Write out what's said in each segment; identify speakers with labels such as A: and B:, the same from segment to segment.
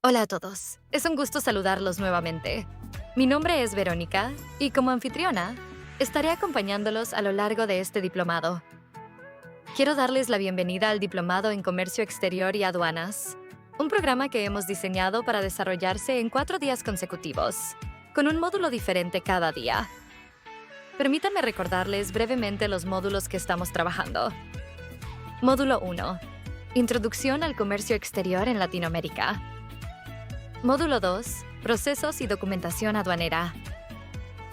A: Hola a todos, es un gusto saludarlos nuevamente. Mi nombre es Verónica y como anfitriona, estaré acompañándolos a lo largo de este diplomado. Quiero darles la bienvenida al Diplomado en Comercio Exterior y Aduanas, un programa que hemos diseñado para desarrollarse en 4 días consecutivos, con un módulo diferente cada día. Permítanme recordarles brevemente los módulos que estamos trabajando. Módulo 1. Introducción al comercio exterior en Latinoamérica. Módulo 2. Procesos y documentación aduanera.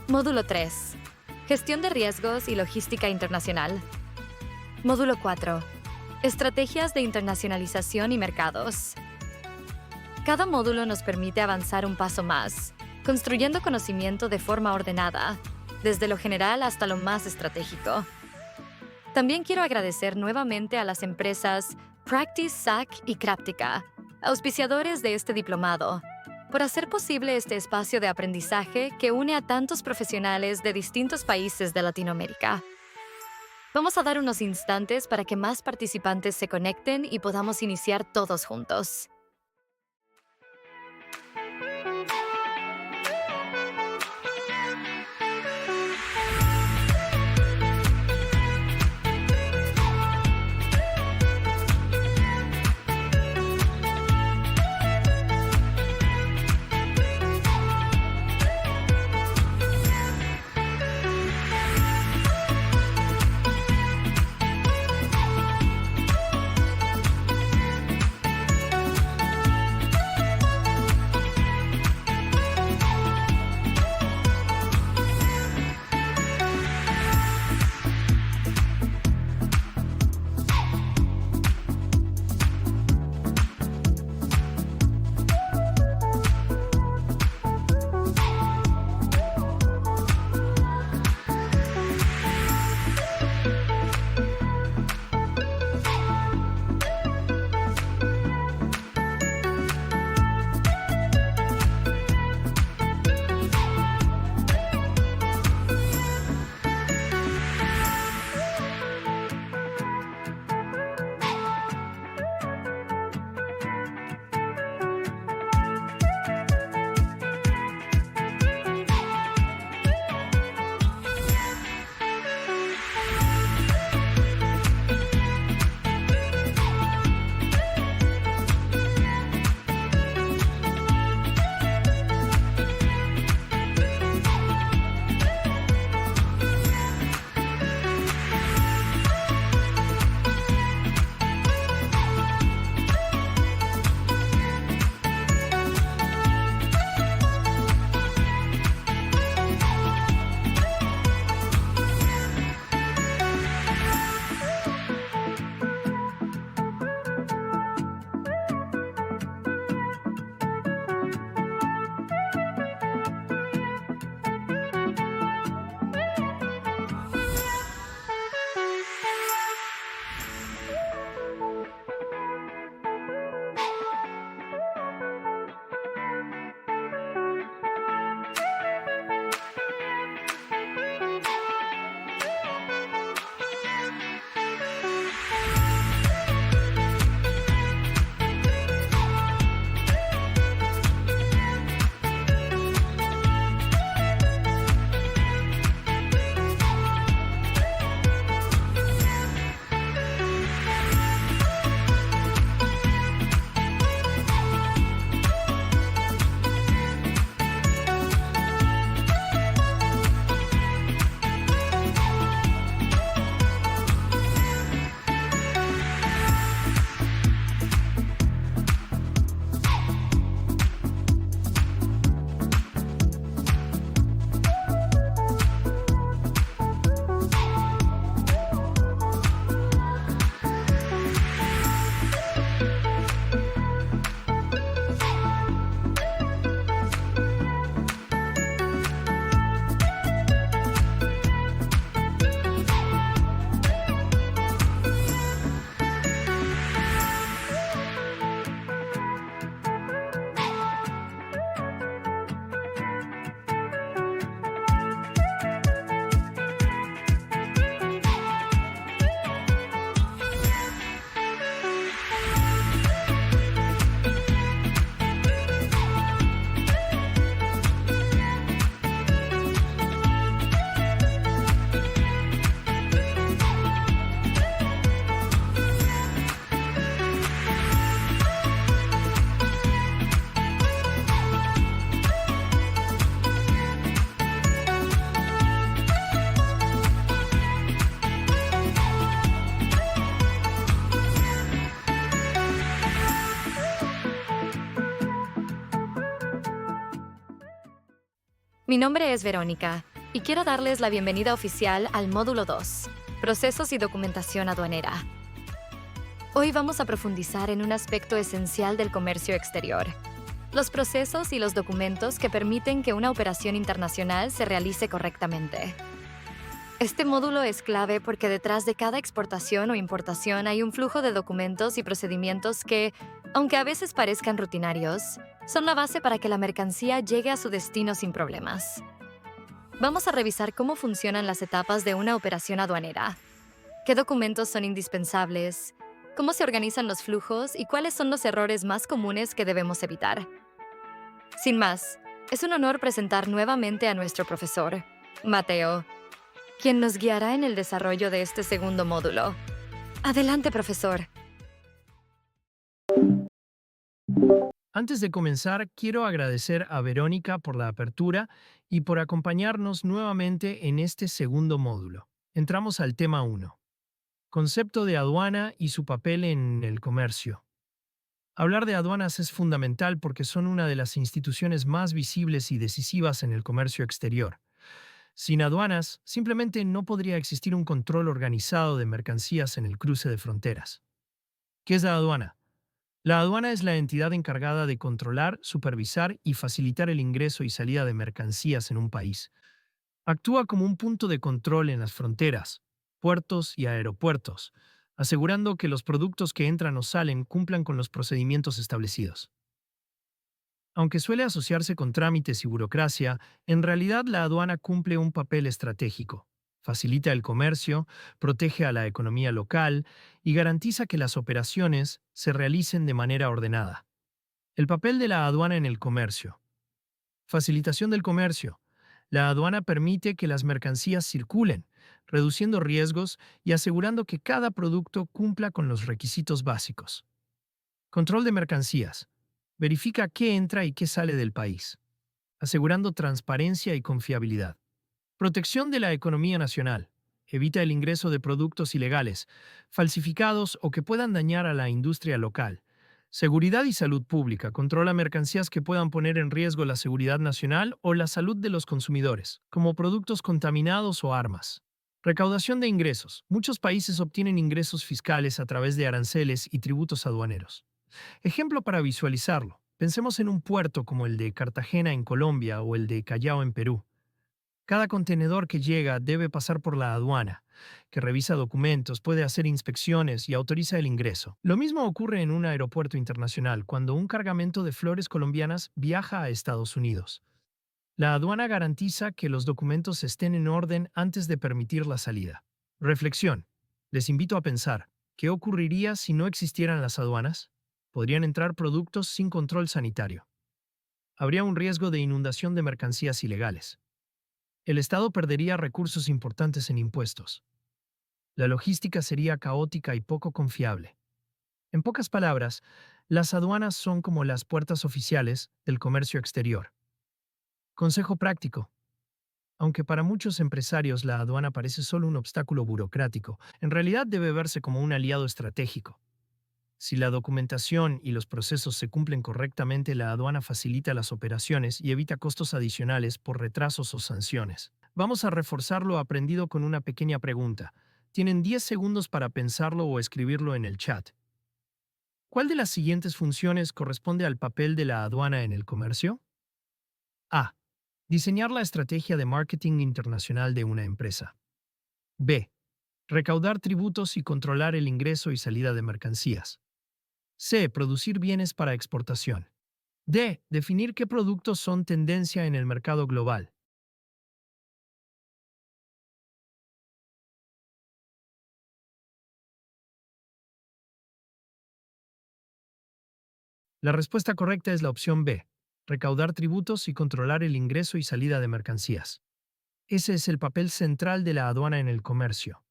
A: Módulo 3. Gestión de riesgos y logística internacional. Módulo 4. Estrategias de internacionalización y mercados. Cada módulo nos permite avanzar un paso más, construyendo conocimiento de forma ordenada, desde lo general hasta lo más estratégico. También quiero agradecer nuevamente a las empresas Practice, SAC y Craptica, auspiciadores de este diplomado, por hacer posible este espacio de aprendizaje que une a tantos profesionales de distintos países de Latinoamérica. Vamos a dar unos instantes para que más participantes se conecten y podamos iniciar todos juntos. Mi nombre es Verónica y quiero darles la bienvenida oficial al módulo 2, Procesos y Documentación Aduanera. Hoy vamos a profundizar en un aspecto esencial del comercio exterior: los procesos y los documentos que permiten que una operación internacional se realice correctamente. Este módulo es clave porque detrás de cada exportación o importación hay un flujo de documentos y procedimientos que, aunque a veces parezcan rutinarios, son la base para que la mercancía llegue a su destino sin problemas. Vamos a revisar cómo funcionan las etapas de una operación aduanera, qué documentos son indispensables, cómo se organizan los flujos y cuáles son los errores más comunes que debemos evitar. Sin más, es un honor presentar nuevamente a nuestro profesor, Mateo, quien nos guiará en el desarrollo de este segundo módulo. Adelante, profesor.
B: Antes de comenzar, quiero agradecer a Verónica por la apertura y por acompañarnos nuevamente en este segundo módulo. Entramos al tema 1. Concepto de aduana y su papel en el comercio. Hablar de aduanas es fundamental porque son una de las instituciones más visibles y decisivas en el comercio exterior. Sin aduanas, simplemente no podría existir un control organizado de mercancías en el cruce de fronteras. ¿Qué es la aduana? La aduana es la entidad encargada de controlar, supervisar y facilitar el ingreso y salida de mercancías en un país. Actúa como un punto de control en las fronteras, puertos y aeropuertos, asegurando que los productos que entran o salen cumplan con los procedimientos establecidos. Aunque suele asociarse con trámites y burocracia, en realidad la aduana cumple un papel estratégico. Facilita el comercio, protege a la economía local y garantiza que las operaciones se realicen de manera ordenada. El papel de la aduana en el comercio. Facilitación del comercio. La aduana permite que las mercancías circulen, reduciendo riesgos y asegurando que cada producto cumpla con los requisitos básicos. Control de mercancías. Verifica qué entra y qué sale del país, asegurando transparencia y confiabilidad. Protección de la economía nacional. Evita el ingreso de productos ilegales, falsificados o que puedan dañar a la industria local. Seguridad y salud pública. Controla mercancías que puedan poner en riesgo la seguridad nacional o la salud de los consumidores, como productos contaminados o armas. Recaudación de ingresos. Muchos países obtienen ingresos fiscales a través de aranceles y tributos aduaneros. Ejemplo para visualizarlo. Pensemos en un puerto como el de Cartagena en Colombia o el de Callao en Perú. Cada contenedor que llega debe pasar por la aduana, que revisa documentos, puede hacer inspecciones y autoriza el ingreso. Lo mismo ocurre en un aeropuerto internacional cuando un cargamento de flores colombianas viaja a Estados Unidos. La aduana garantiza que los documentos estén en orden antes de permitir la salida. Reflexión. Les invito a pensar, ¿qué ocurriría si no existieran las aduanas? Podrían entrar productos sin control sanitario. Habría un riesgo de inundación de mercancías ilegales. El Estado perdería recursos importantes en impuestos. La logística sería caótica y poco confiable. En pocas palabras, las aduanas son como las puertas oficiales del comercio exterior. Consejo práctico. Aunque para muchos empresarios la aduana parece solo un obstáculo burocrático, en realidad debe verse como un aliado estratégico. Si la documentación y los procesos se cumplen correctamente, la aduana facilita las operaciones y evita costos adicionales por retrasos o sanciones. Vamos a reforzar lo aprendido con una pequeña pregunta. Tienen 10 segundos para pensarlo o escribirlo en el chat. ¿Cuál de las siguientes funciones corresponde al papel de la aduana en el comercio? A. Diseñar la estrategia de marketing internacional de una empresa. B. Recaudar tributos y controlar el ingreso y salida de mercancías. C. Producir bienes para exportación. D. Definir qué productos son tendencia en el mercado global. La respuesta correcta es la opción B. Recaudar tributos y controlar el ingreso y salida de mercancías. Ese es el papel central de la aduana en el comercio.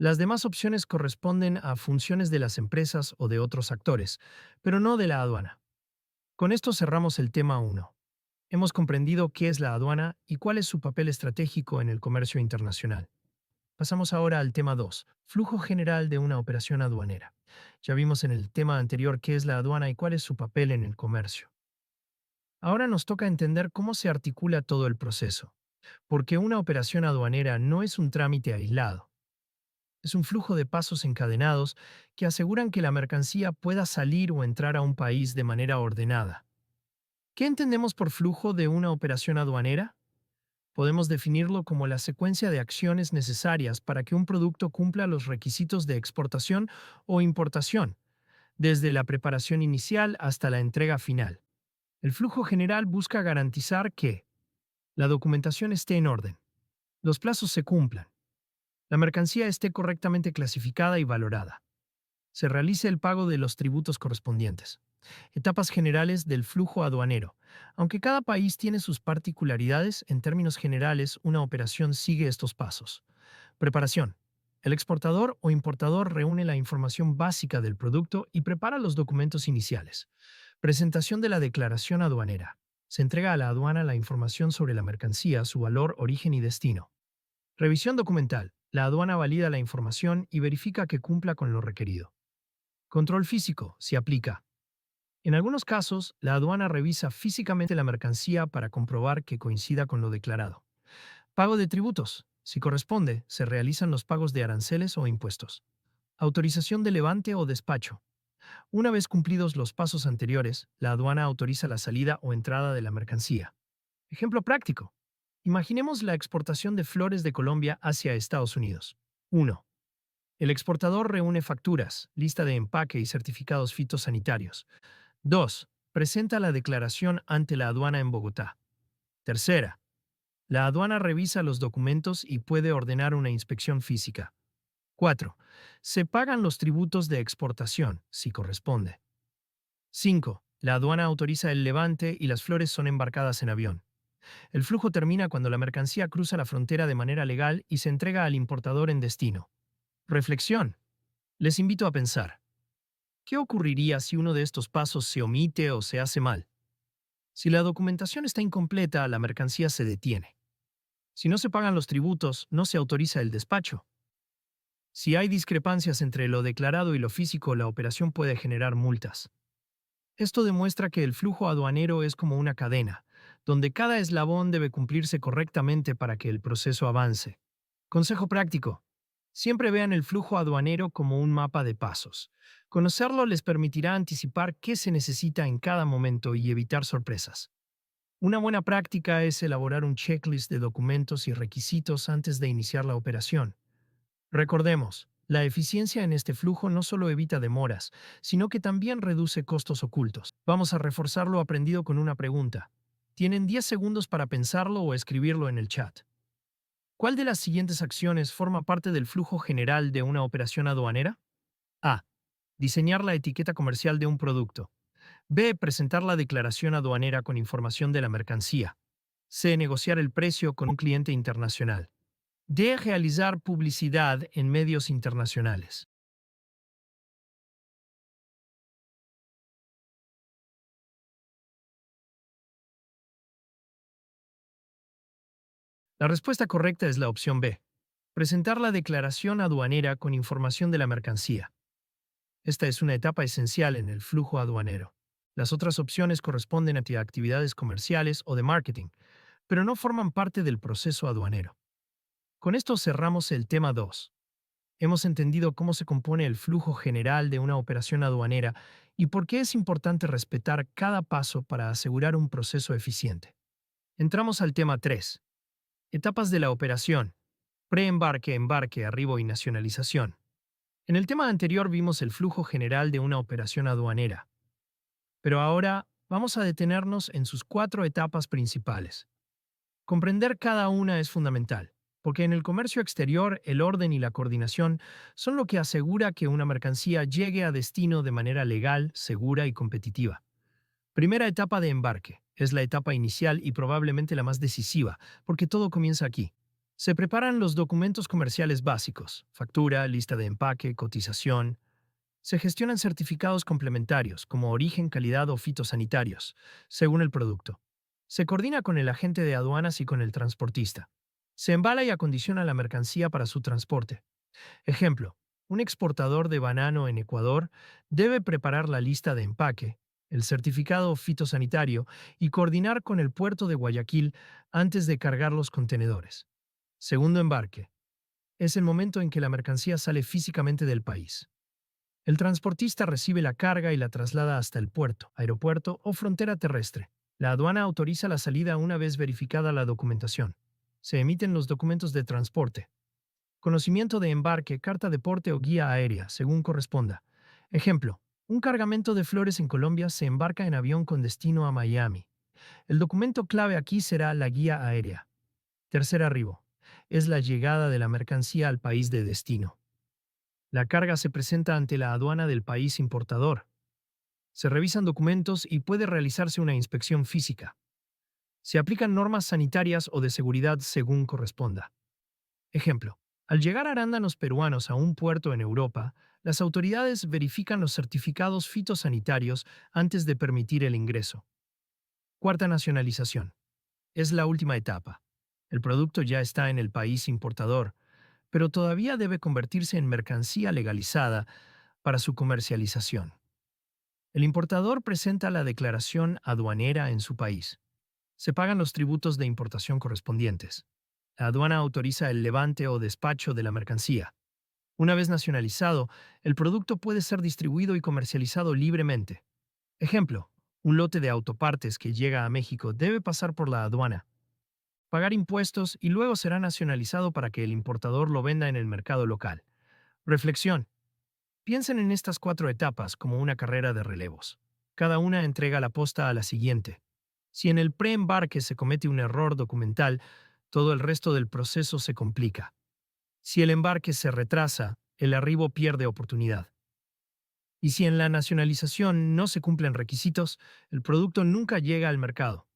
B: Las demás opciones corresponden a funciones de las empresas o de otros actores, pero no de la aduana. Con esto cerramos el tema 1. Hemos comprendido qué es la aduana y cuál es su papel estratégico en el comercio internacional. Pasamos ahora al tema 2, flujo general de una operación aduanera. Ya vimos en el tema anterior qué es la aduana y cuál es su papel en el comercio. Ahora nos toca entender cómo se articula todo el proceso, porque una operación aduanera no es un trámite aislado. Es un flujo de pasos encadenados que aseguran que la mercancía pueda salir o entrar a un país de manera ordenada. ¿Qué entendemos por flujo de una operación aduanera? Podemos definirlo como la secuencia de acciones necesarias para que un producto cumpla los requisitos de exportación o importación, desde la preparación inicial hasta la entrega final. El flujo general busca garantizar que la documentación esté en orden, los plazos se cumplan, la mercancía esté correctamente clasificada y valorada, se realice el pago de los tributos correspondientes. Etapas generales del flujo aduanero. Aunque cada país tiene sus particularidades, en términos generales, una operación sigue estos pasos. Preparación. El exportador o importador reúne la información básica del producto y prepara los documentos iniciales. Presentación de la declaración aduanera. Se entrega a la aduana la información sobre la mercancía, su valor, origen y destino. Revisión documental. La aduana valida la información y verifica que cumpla con lo requerido. Control físico. Se aplica. En algunos casos, la aduana revisa físicamente la mercancía para comprobar que coincida con lo declarado. Pago de tributos. Si corresponde, se realizan los pagos de aranceles o impuestos. Autorización de levante o despacho. Una vez cumplidos los pasos anteriores, la aduana autoriza la salida o entrada de la mercancía. Ejemplo práctico. Imaginemos la exportación de flores de Colombia hacia Estados Unidos. 1. El exportador reúne facturas, lista de empaque y certificados fitosanitarios. 2. Presenta la declaración ante la aduana en Bogotá. Tercera. La aduana revisa los documentos y puede ordenar una inspección física. 4. Se pagan los tributos de exportación, si corresponde. 5. La aduana autoriza el levante y las flores son embarcadas en avión. El flujo termina cuando la mercancía cruza la frontera de manera legal y se entrega al importador en destino. Reflexión. Les invito a pensar. ¿Qué ocurriría si uno de estos pasos se omite o se hace mal? Si la documentación está incompleta, la mercancía se detiene. Si no se pagan los tributos, no se autoriza el despacho. Si hay discrepancias entre lo declarado y lo físico, la operación puede generar multas. Esto demuestra que el flujo aduanero es como una cadena, donde cada eslabón debe cumplirse correctamente para que el proceso avance. Consejo práctico. Siempre vean el flujo aduanero como un mapa de pasos. Conocerlo les permitirá anticipar qué se necesita en cada momento y evitar sorpresas. Una buena práctica es elaborar un checklist de documentos y requisitos antes de iniciar la operación. Recordemos, la eficiencia en este flujo no solo evita demoras, sino que también reduce costos ocultos. Vamos a reforzar lo aprendido con una pregunta. Tienen 10 segundos para pensarlo o escribirlo en el chat. ¿Cuál de las siguientes acciones forma parte del flujo general de una operación aduanera? A. Diseñar la etiqueta comercial de un producto. B. Presentar la declaración aduanera con información de la mercancía. C. Negociar el precio con un cliente internacional. D. Realizar publicidad en medios internacionales. La respuesta correcta es la opción B. Presentar la declaración aduanera con información de la mercancía. Esta es una etapa esencial en el flujo aduanero. Las otras opciones corresponden a actividades comerciales o de marketing, pero no forman parte del proceso aduanero. Con esto cerramos el tema 2. Hemos entendido cómo se compone el flujo general de una operación aduanera y por qué es importante respetar cada paso para asegurar un proceso eficiente. Entramos al tema 3. Etapas de la operación. Preembarque, embarque, arribo y nacionalización. En el tema anterior vimos el flujo general de una operación aduanera, pero ahora vamos a detenernos en sus 4 etapas principales. Comprender cada una es fundamental, porque en el comercio exterior el orden y la coordinación son lo que asegura que una mercancía llegue a destino de manera legal, segura y competitiva. Primera etapa de embarque. Es la etapa inicial y probablemente la más decisiva, porque todo comienza aquí. Se preparan los documentos comerciales básicos, factura, lista de empaque, cotización. Se gestionan certificados complementarios, como origen, calidad o fitosanitarios, según el producto. Se coordina con el agente de aduanas y con el transportista. Se embala y acondiciona la mercancía para su transporte. Ejemplo, un exportador de banano en Ecuador debe preparar la lista de empaque, el certificado fitosanitario y coordinar con el puerto de Guayaquil antes de cargar los contenedores. Segundo embarque. Es el momento en que la mercancía sale físicamente del país. El transportista recibe la carga y la traslada hasta el puerto, aeropuerto o frontera terrestre. La aduana autoriza la salida una vez verificada la documentación. Se emiten los documentos de transporte. Conocimiento de embarque, carta de porte o guía aérea, según corresponda. Ejemplo, un cargamento de flores en Colombia se embarca en avión con destino a Miami. El documento clave aquí será la guía aérea. Tercer arribo. Es la llegada de la mercancía al país de destino. La carga se presenta ante la aduana del país importador. Se revisan documentos y puede realizarse una inspección física. Se aplican normas sanitarias o de seguridad según corresponda. Ejemplo, al llegar arándanos peruanos a un puerto en Europa, las autoridades verifican los certificados fitosanitarios antes de permitir el ingreso. Cuarta nacionalización. Es la última etapa. El producto ya está en el país importador, pero todavía debe convertirse en mercancía legalizada para su comercialización. El importador presenta la declaración aduanera en su país. Se pagan los tributos de importación correspondientes. La aduana autoriza el levante o despacho de la mercancía. Una vez nacionalizado, el producto puede ser distribuido y comercializado libremente. Ejemplo, un lote de autopartes que llega a México debe pasar por la aduana, pagar impuestos y luego será nacionalizado para que el importador lo venda en el mercado local. Reflexión. Piensen en estas 4 etapas como una carrera de relevos. Cada una entrega la posta a la siguiente. Si en el preembarque se comete un error documental, todo el resto del proceso se complica. Si el embarque se retrasa, el arribo pierde oportunidad. Y si en la nacionalización no se cumplen requisitos, el producto nunca llega al mercado.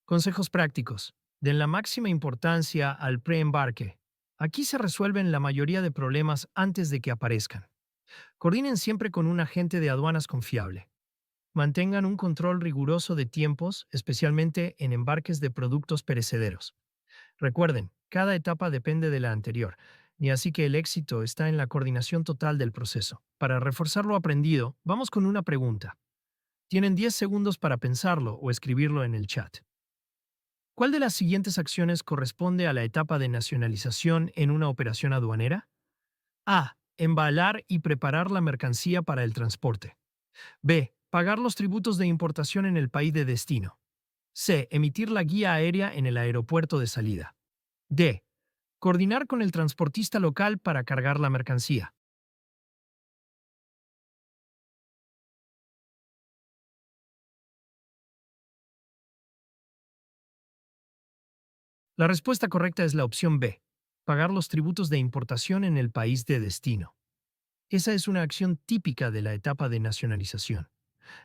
B: Consejos prácticos. Den la máxima importancia al preembarque. Aquí se resuelven la mayoría de problemas antes de que aparezcan. Coordinen siempre con un agente de aduanas confiable. Mantengan un control riguroso de tiempos, especialmente en embarques de productos perecederos. Recuerden, cada etapa depende de la anterior, y así que el éxito está en la coordinación total del proceso. Para reforzar lo aprendido, vamos con una pregunta. Tienen 10 segundos para pensarlo o escribirlo en el chat. ¿Cuál de las siguientes acciones corresponde a la etapa de nacionalización en una operación aduanera? A. Embalar y preparar la mercancía para el transporte. B. Pagar los tributos de importación en el país de destino. C. Emitir la guía aérea en el aeropuerto de salida. D. Coordinar con el transportista local para cargar la mercancía. La respuesta correcta es la opción B. Pagar los tributos de importación en el país de destino. Esa es una acción típica de la etapa de nacionalización.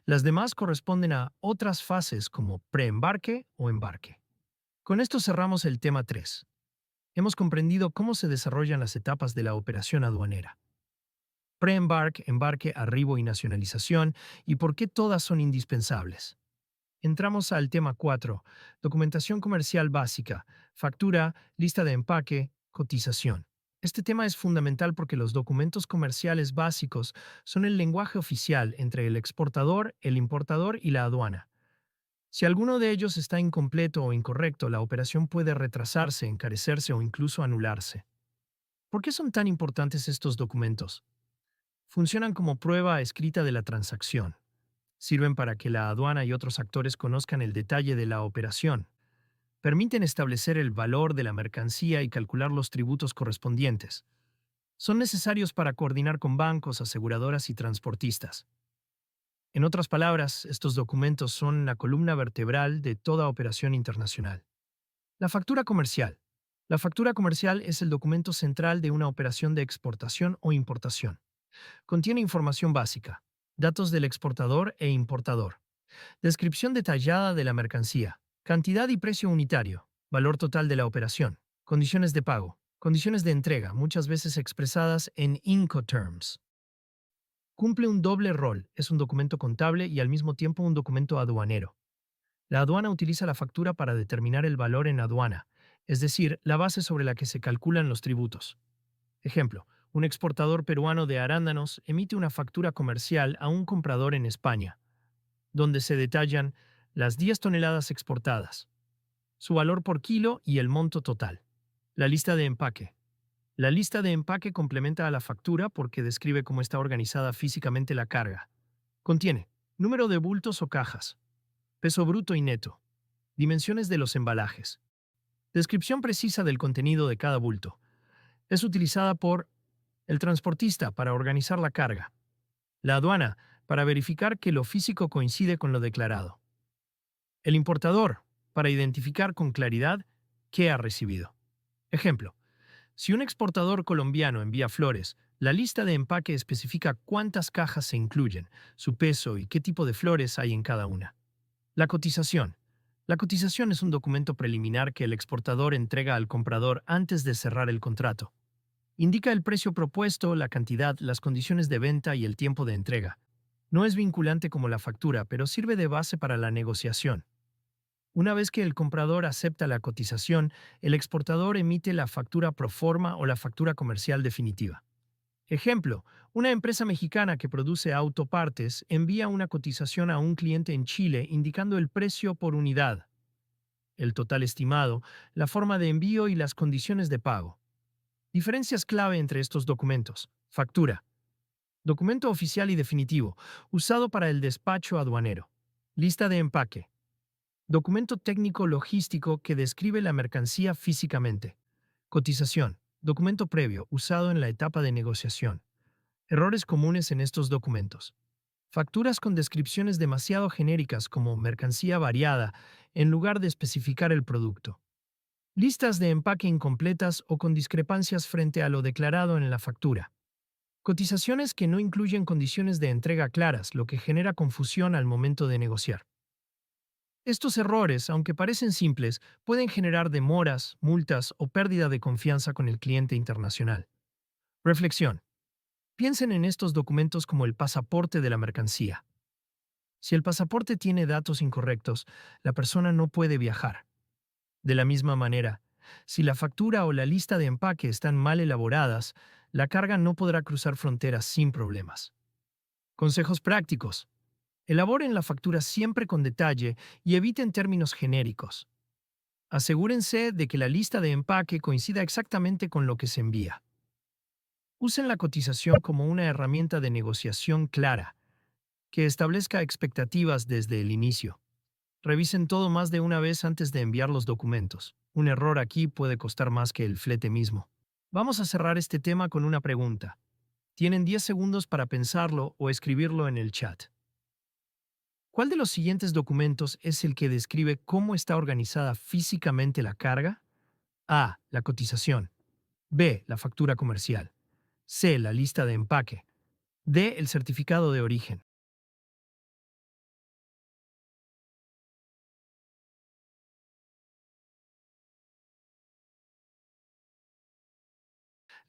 B: Las demás corresponden a otras fases como preembarque o embarque. Con esto cerramos el tema 3. Hemos comprendido cómo se desarrollan las etapas de la operación aduanera. Preembarque, embarque, arribo y nacionalización, y por qué todas son indispensables. Entramos al tema 4, documentación comercial básica, factura, lista de empaque, cotización. Este tema es fundamental porque los documentos comerciales básicos son el lenguaje oficial entre el exportador, el importador y la aduana. Si alguno de ellos está incompleto o incorrecto, la operación puede retrasarse, encarecerse o incluso anularse. ¿Por qué son tan importantes estos documentos? Funcionan como prueba escrita de la transacción. Sirven para que la aduana y otros actores conozcan el detalle de la operación. Permiten establecer el valor de la mercancía y calcular los tributos correspondientes. Son necesarios para coordinar con bancos, aseguradoras y transportistas. En otras palabras, estos documentos son la columna vertebral de toda operación internacional. La factura comercial. La factura comercial es el documento central de una operación de exportación o importación. Contiene información básica, datos del exportador e importador, descripción detallada de la mercancía, cantidad y precio unitario, valor total de la operación, condiciones de pago, condiciones de entrega, muchas veces expresadas en Incoterms. Cumple un doble rol, es un documento contable y al mismo tiempo un documento aduanero. La aduana utiliza la factura para determinar el valor en aduana, es decir, la base sobre la que se calculan los tributos. Ejemplo, un exportador peruano de arándanos emite una factura comercial a un comprador en España. donde se detallan las 10 toneladas exportadas, su valor por kilo y el monto total. La lista de empaque. La lista de empaque complementa a la factura porque describe cómo está organizada físicamente la carga. Contiene número de bultos o cajas, peso bruto y neto, dimensiones de los embalajes, descripción precisa del contenido de cada bulto. Es utilizada por el transportista para organizar la carga, la aduana para verificar que lo físico coincide con lo declarado, el importador para identificar con claridad qué ha recibido. Ejemplo, si un exportador colombiano envía flores, la lista de empaque especifica cuántas cajas se incluyen, su peso y qué tipo de flores hay en cada una. La cotización. La cotización es un documento preliminar que el exportador entrega al comprador antes de cerrar el contrato. Indica el precio propuesto, la cantidad, las condiciones de venta y el tiempo de entrega. No es vinculante como la factura, pero sirve de base para la negociación. Una vez que el comprador acepta la cotización, el exportador emite la factura pro forma o la factura comercial definitiva. Ejemplo, una empresa mexicana que produce autopartes envía una cotización a un cliente en Chile indicando el precio por unidad, el total estimado, la forma de envío y las condiciones de pago. Diferencias clave entre estos documentos. Factura. Documento oficial y definitivo, usado para el despacho aduanero. Lista de empaque. Documento técnico logístico que describe la mercancía físicamente. Cotización. Documento previo, usado en la etapa de negociación. Errores comunes en estos documentos. Facturas con descripciones demasiado genéricas como mercancía variada en lugar de especificar el producto. Listas de empaque incompletas o con discrepancias frente a lo declarado en la factura. Cotizaciones que no incluyen condiciones de entrega claras, lo que genera confusión al momento de negociar. Estos errores, aunque parecen simples, pueden generar demoras, multas o pérdida de confianza con el cliente internacional. Reflexión. Piensen en estos documentos como el pasaporte de la mercancía. Si el pasaporte tiene datos incorrectos, la persona no puede viajar. De la misma manera, si la factura o la lista de empaque están mal elaboradas, la carga no podrá cruzar fronteras sin problemas. Consejos prácticos. Elaboren la factura siempre con detalle y eviten términos genéricos. Asegúrense de que la lista de empaque coincida exactamente con lo que se envía. Usen la cotización como una herramienta de negociación clara, que establezca expectativas desde el inicio. Revisen todo más de una vez antes de enviar los documentos. Un error aquí puede costar más que el flete mismo. Vamos a cerrar este tema con una pregunta. Tienen 10 segundos para pensarlo o escribirlo en el chat. ¿Cuál de los siguientes documentos es el que describe cómo está organizada físicamente la carga? A. La cotización. B. La factura comercial. C. La lista de empaque. D. El certificado de origen.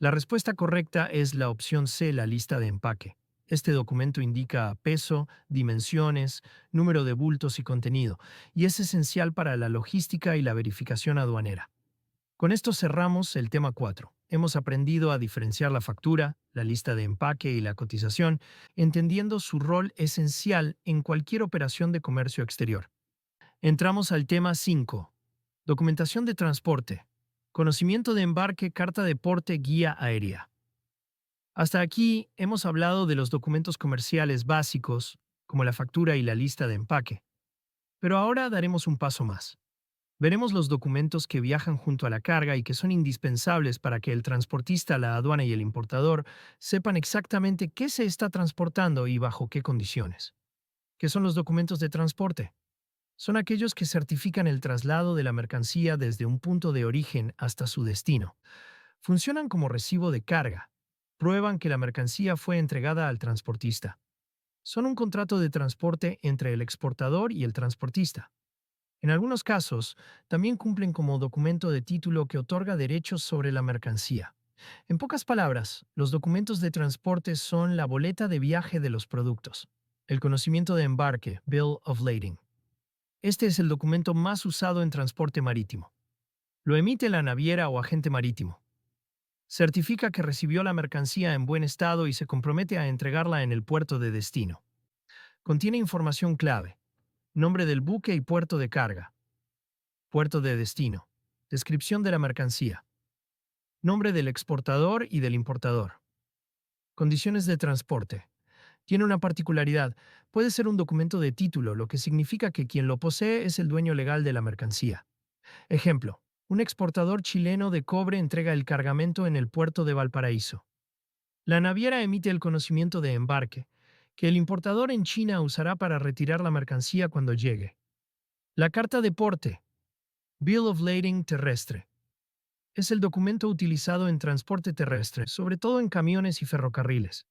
B: La respuesta correcta es la opción C, la lista de empaque. Este documento indica peso, dimensiones, número de bultos y contenido, y es esencial para la logística y la verificación aduanera. Con esto cerramos el tema 4. Hemos aprendido a diferenciar la factura, la lista de empaque y la cotización, entendiendo su rol esencial en cualquier operación de comercio exterior. Entramos al tema 5. Documentación de transporte. Conocimiento de embarque, carta de porte, guía aérea. Hasta aquí hemos hablado de los documentos comerciales básicos, como la factura y la lista de empaque. Pero ahora daremos un paso más. Veremos los documentos que viajan junto a la carga y que son indispensables para que el transportista, la aduana y el importador sepan exactamente qué se está transportando y bajo qué condiciones. ¿Qué son los documentos de transporte? Son aquellos que certifican el traslado de la mercancía desde un punto de origen hasta su destino. Funcionan como recibo de carga. Prueban que la mercancía fue entregada al transportista. Son un contrato de transporte entre el exportador y el transportista. En algunos casos, también cumplen como documento de título que otorga derechos sobre la mercancía. En pocas palabras, los documentos de transporte son la boleta de viaje de los productos. El conocimiento de embarque, Bill of Lading. Este es el documento más usado en transporte marítimo. Lo emite la naviera o agente marítimo. Certifica que recibió la mercancía en buen estado y se compromete a entregarla en el puerto de destino. Contiene información clave: nombre del buque y puerto de carga, puerto de destino, descripción de la mercancía, nombre del exportador y del importador, condiciones de transporte. Tiene una particularidad: puede ser un documento de título, lo que significa que quien lo posee es el dueño legal de la mercancía. Ejemplo: un exportador chileno de cobre entrega el cargamento en el puerto de Valparaíso. La naviera emite el conocimiento de embarque, que el importador en China usará para retirar la mercancía cuando llegue. La carta de porte, Bill of Lading terrestre, es el documento utilizado en transporte terrestre, sobre todo en camiones y ferrocarriles.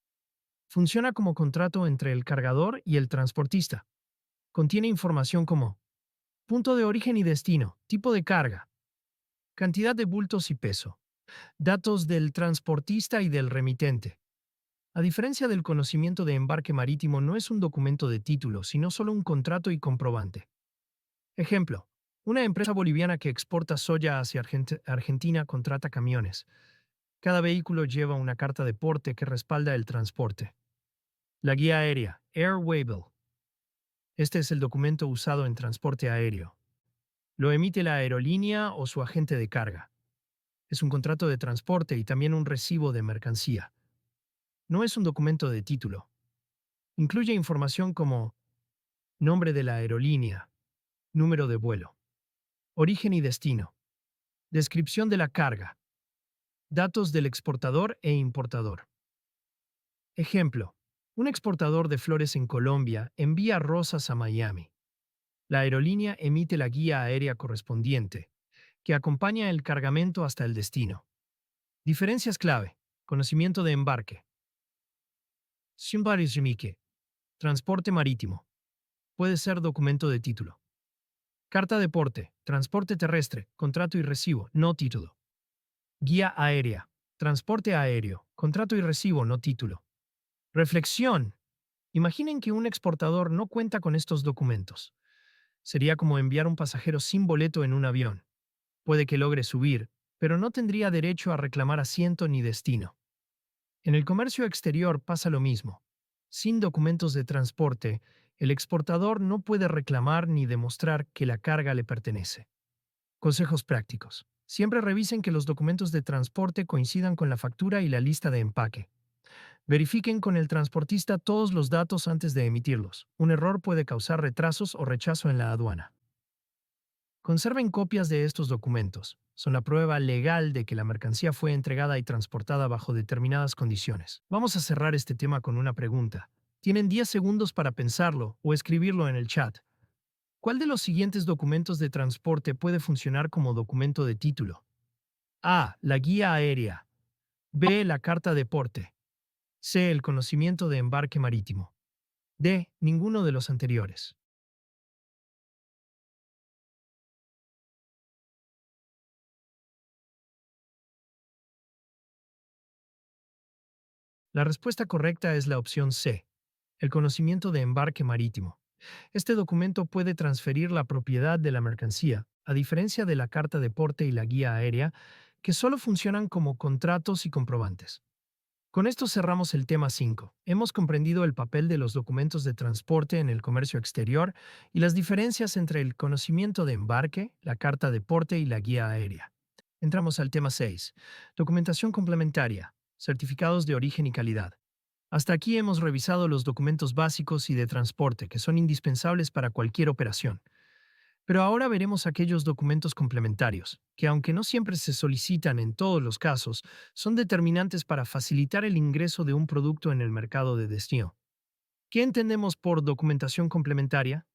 B: Funciona como contrato entre el cargador y el transportista. Contiene información como punto de origen y destino, tipo de carga, cantidad de bultos y peso, datos del transportista y del remitente. A diferencia del conocimiento de embarque marítimo, no es un documento de título, sino solo un contrato y comprobante. Ejemplo: una empresa boliviana que exporta soya hacia Argentina contrata camiones. Cada vehículo lleva una carta de porte que respalda el transporte. La guía aérea, Air Waybill. Este es el documento usado en transporte aéreo. Lo emite la aerolínea o su agente de carga. Es un contrato de transporte y también un recibo de mercancía. No es un documento de título. Incluye información como nombre de la aerolínea, número de vuelo, origen y destino, descripción de la carga, datos del exportador e importador. Ejemplo: un exportador de flores en Colombia envía rosas a Miami. La aerolínea emite la guía aérea correspondiente, que acompaña el cargamento hasta el destino. Diferencias clave: conocimiento de embarque. Simbarizumike, transporte marítimo. Puede ser documento de título. Carta de porte, transporte terrestre, contrato y recibo, no título. Guía aérea, transporte aéreo, contrato y recibo, no título. Reflexión: imaginen que un exportador no cuenta con estos documentos. Sería como enviar un pasajero sin boleto en un avión. Puede que logre subir, pero no tendría derecho a reclamar asiento ni destino. En el comercio exterior pasa lo mismo. Sin documentos de transporte, el exportador no puede reclamar ni demostrar que la carga le pertenece. Consejos prácticos: siempre revisen que los documentos de transporte coincidan con la factura y la lista de empaque. Verifiquen con el transportista todos los datos antes de emitirlos. Un error puede causar retrasos o rechazo en la aduana. Conserven copias de estos documentos. Son la prueba legal de que la mercancía fue entregada y transportada bajo determinadas condiciones. Vamos a cerrar este tema con una pregunta. Tienen 10 segundos para pensarlo o escribirlo en el chat. ¿Cuál de los siguientes documentos de transporte puede funcionar como documento de título? A. La guía aérea. B. La carta de porte. C. El conocimiento de embarque marítimo. D. Ninguno de los anteriores. La respuesta correcta es la opción C, el conocimiento de embarque marítimo. Este documento puede transferir la propiedad de la mercancía, a diferencia de la carta de porte y la guía aérea, que solo funcionan como contratos y comprobantes. Con esto cerramos el tema 5. Hemos comprendido el papel de los documentos de transporte en el comercio exterior y las diferencias entre el conocimiento de embarque, la carta de porte y la guía aérea. Entramos al tema 6. Documentación complementaria, certificados de origen y calidad. Hasta aquí hemos revisado los documentos básicos y de transporte que son indispensables para cualquier operación. Pero ahora veremos aquellos documentos complementarios, que aunque no siempre se solicitan en todos los casos, son determinantes para facilitar el ingreso de un producto en el mercado de destino. ¿Qué entendemos por documentación complementaria?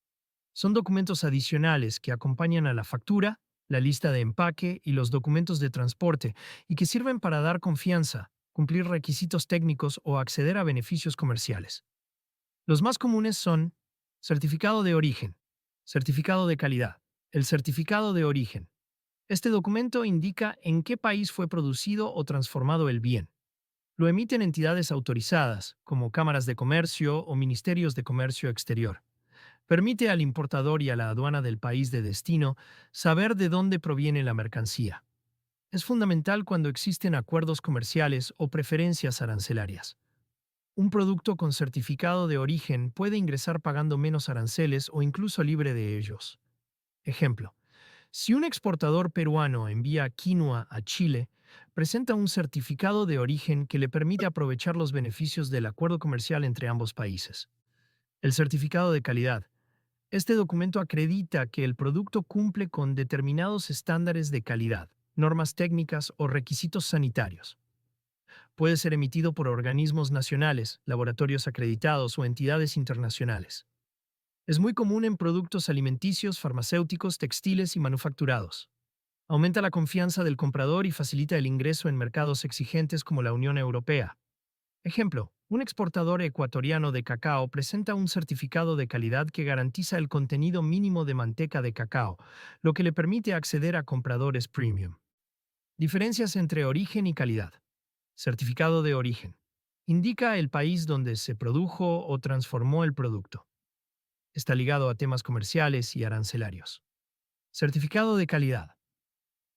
B: Son documentos adicionales que acompañan a la factura, la lista de empaque y los documentos de transporte, y que sirven para dar confianza, cumplir requisitos técnicos o acceder a beneficios comerciales. Los más comunes son certificado de origen, certificado de calidad. El certificado de origen. Este documento indica en qué país fue producido o transformado el bien. Lo emiten entidades autorizadas, como cámaras de comercio o ministerios de comercio exterior. Permite al importador y a la aduana del país de destino saber de dónde proviene la mercancía. Es fundamental cuando existen acuerdos comerciales o preferencias arancelarias. Un producto con certificado de origen puede ingresar pagando menos aranceles o incluso libre de ellos. Ejemplo, si un exportador peruano envía quinoa a Chile, presenta un certificado de origen que le permite aprovechar los beneficios del acuerdo comercial entre ambos países. El certificado de calidad. Este documento acredita que el producto cumple con determinados estándares de calidad, normas técnicas o requisitos sanitarios. Puede ser emitido por organismos nacionales, laboratorios acreditados o entidades internacionales. Es muy común en productos alimenticios, farmacéuticos, textiles y manufacturados. Aumenta la confianza del comprador y facilita el ingreso en mercados exigentes como la Unión Europea. Ejemplo, un exportador ecuatoriano de cacao presenta un certificado de calidad que garantiza el contenido mínimo de manteca de cacao, lo que le permite acceder a compradores premium. Diferencias entre origen y calidad. Certificado de origen. Indica el país donde se produjo o transformó el producto. Está ligado a temas comerciales y arancelarios. Certificado de calidad.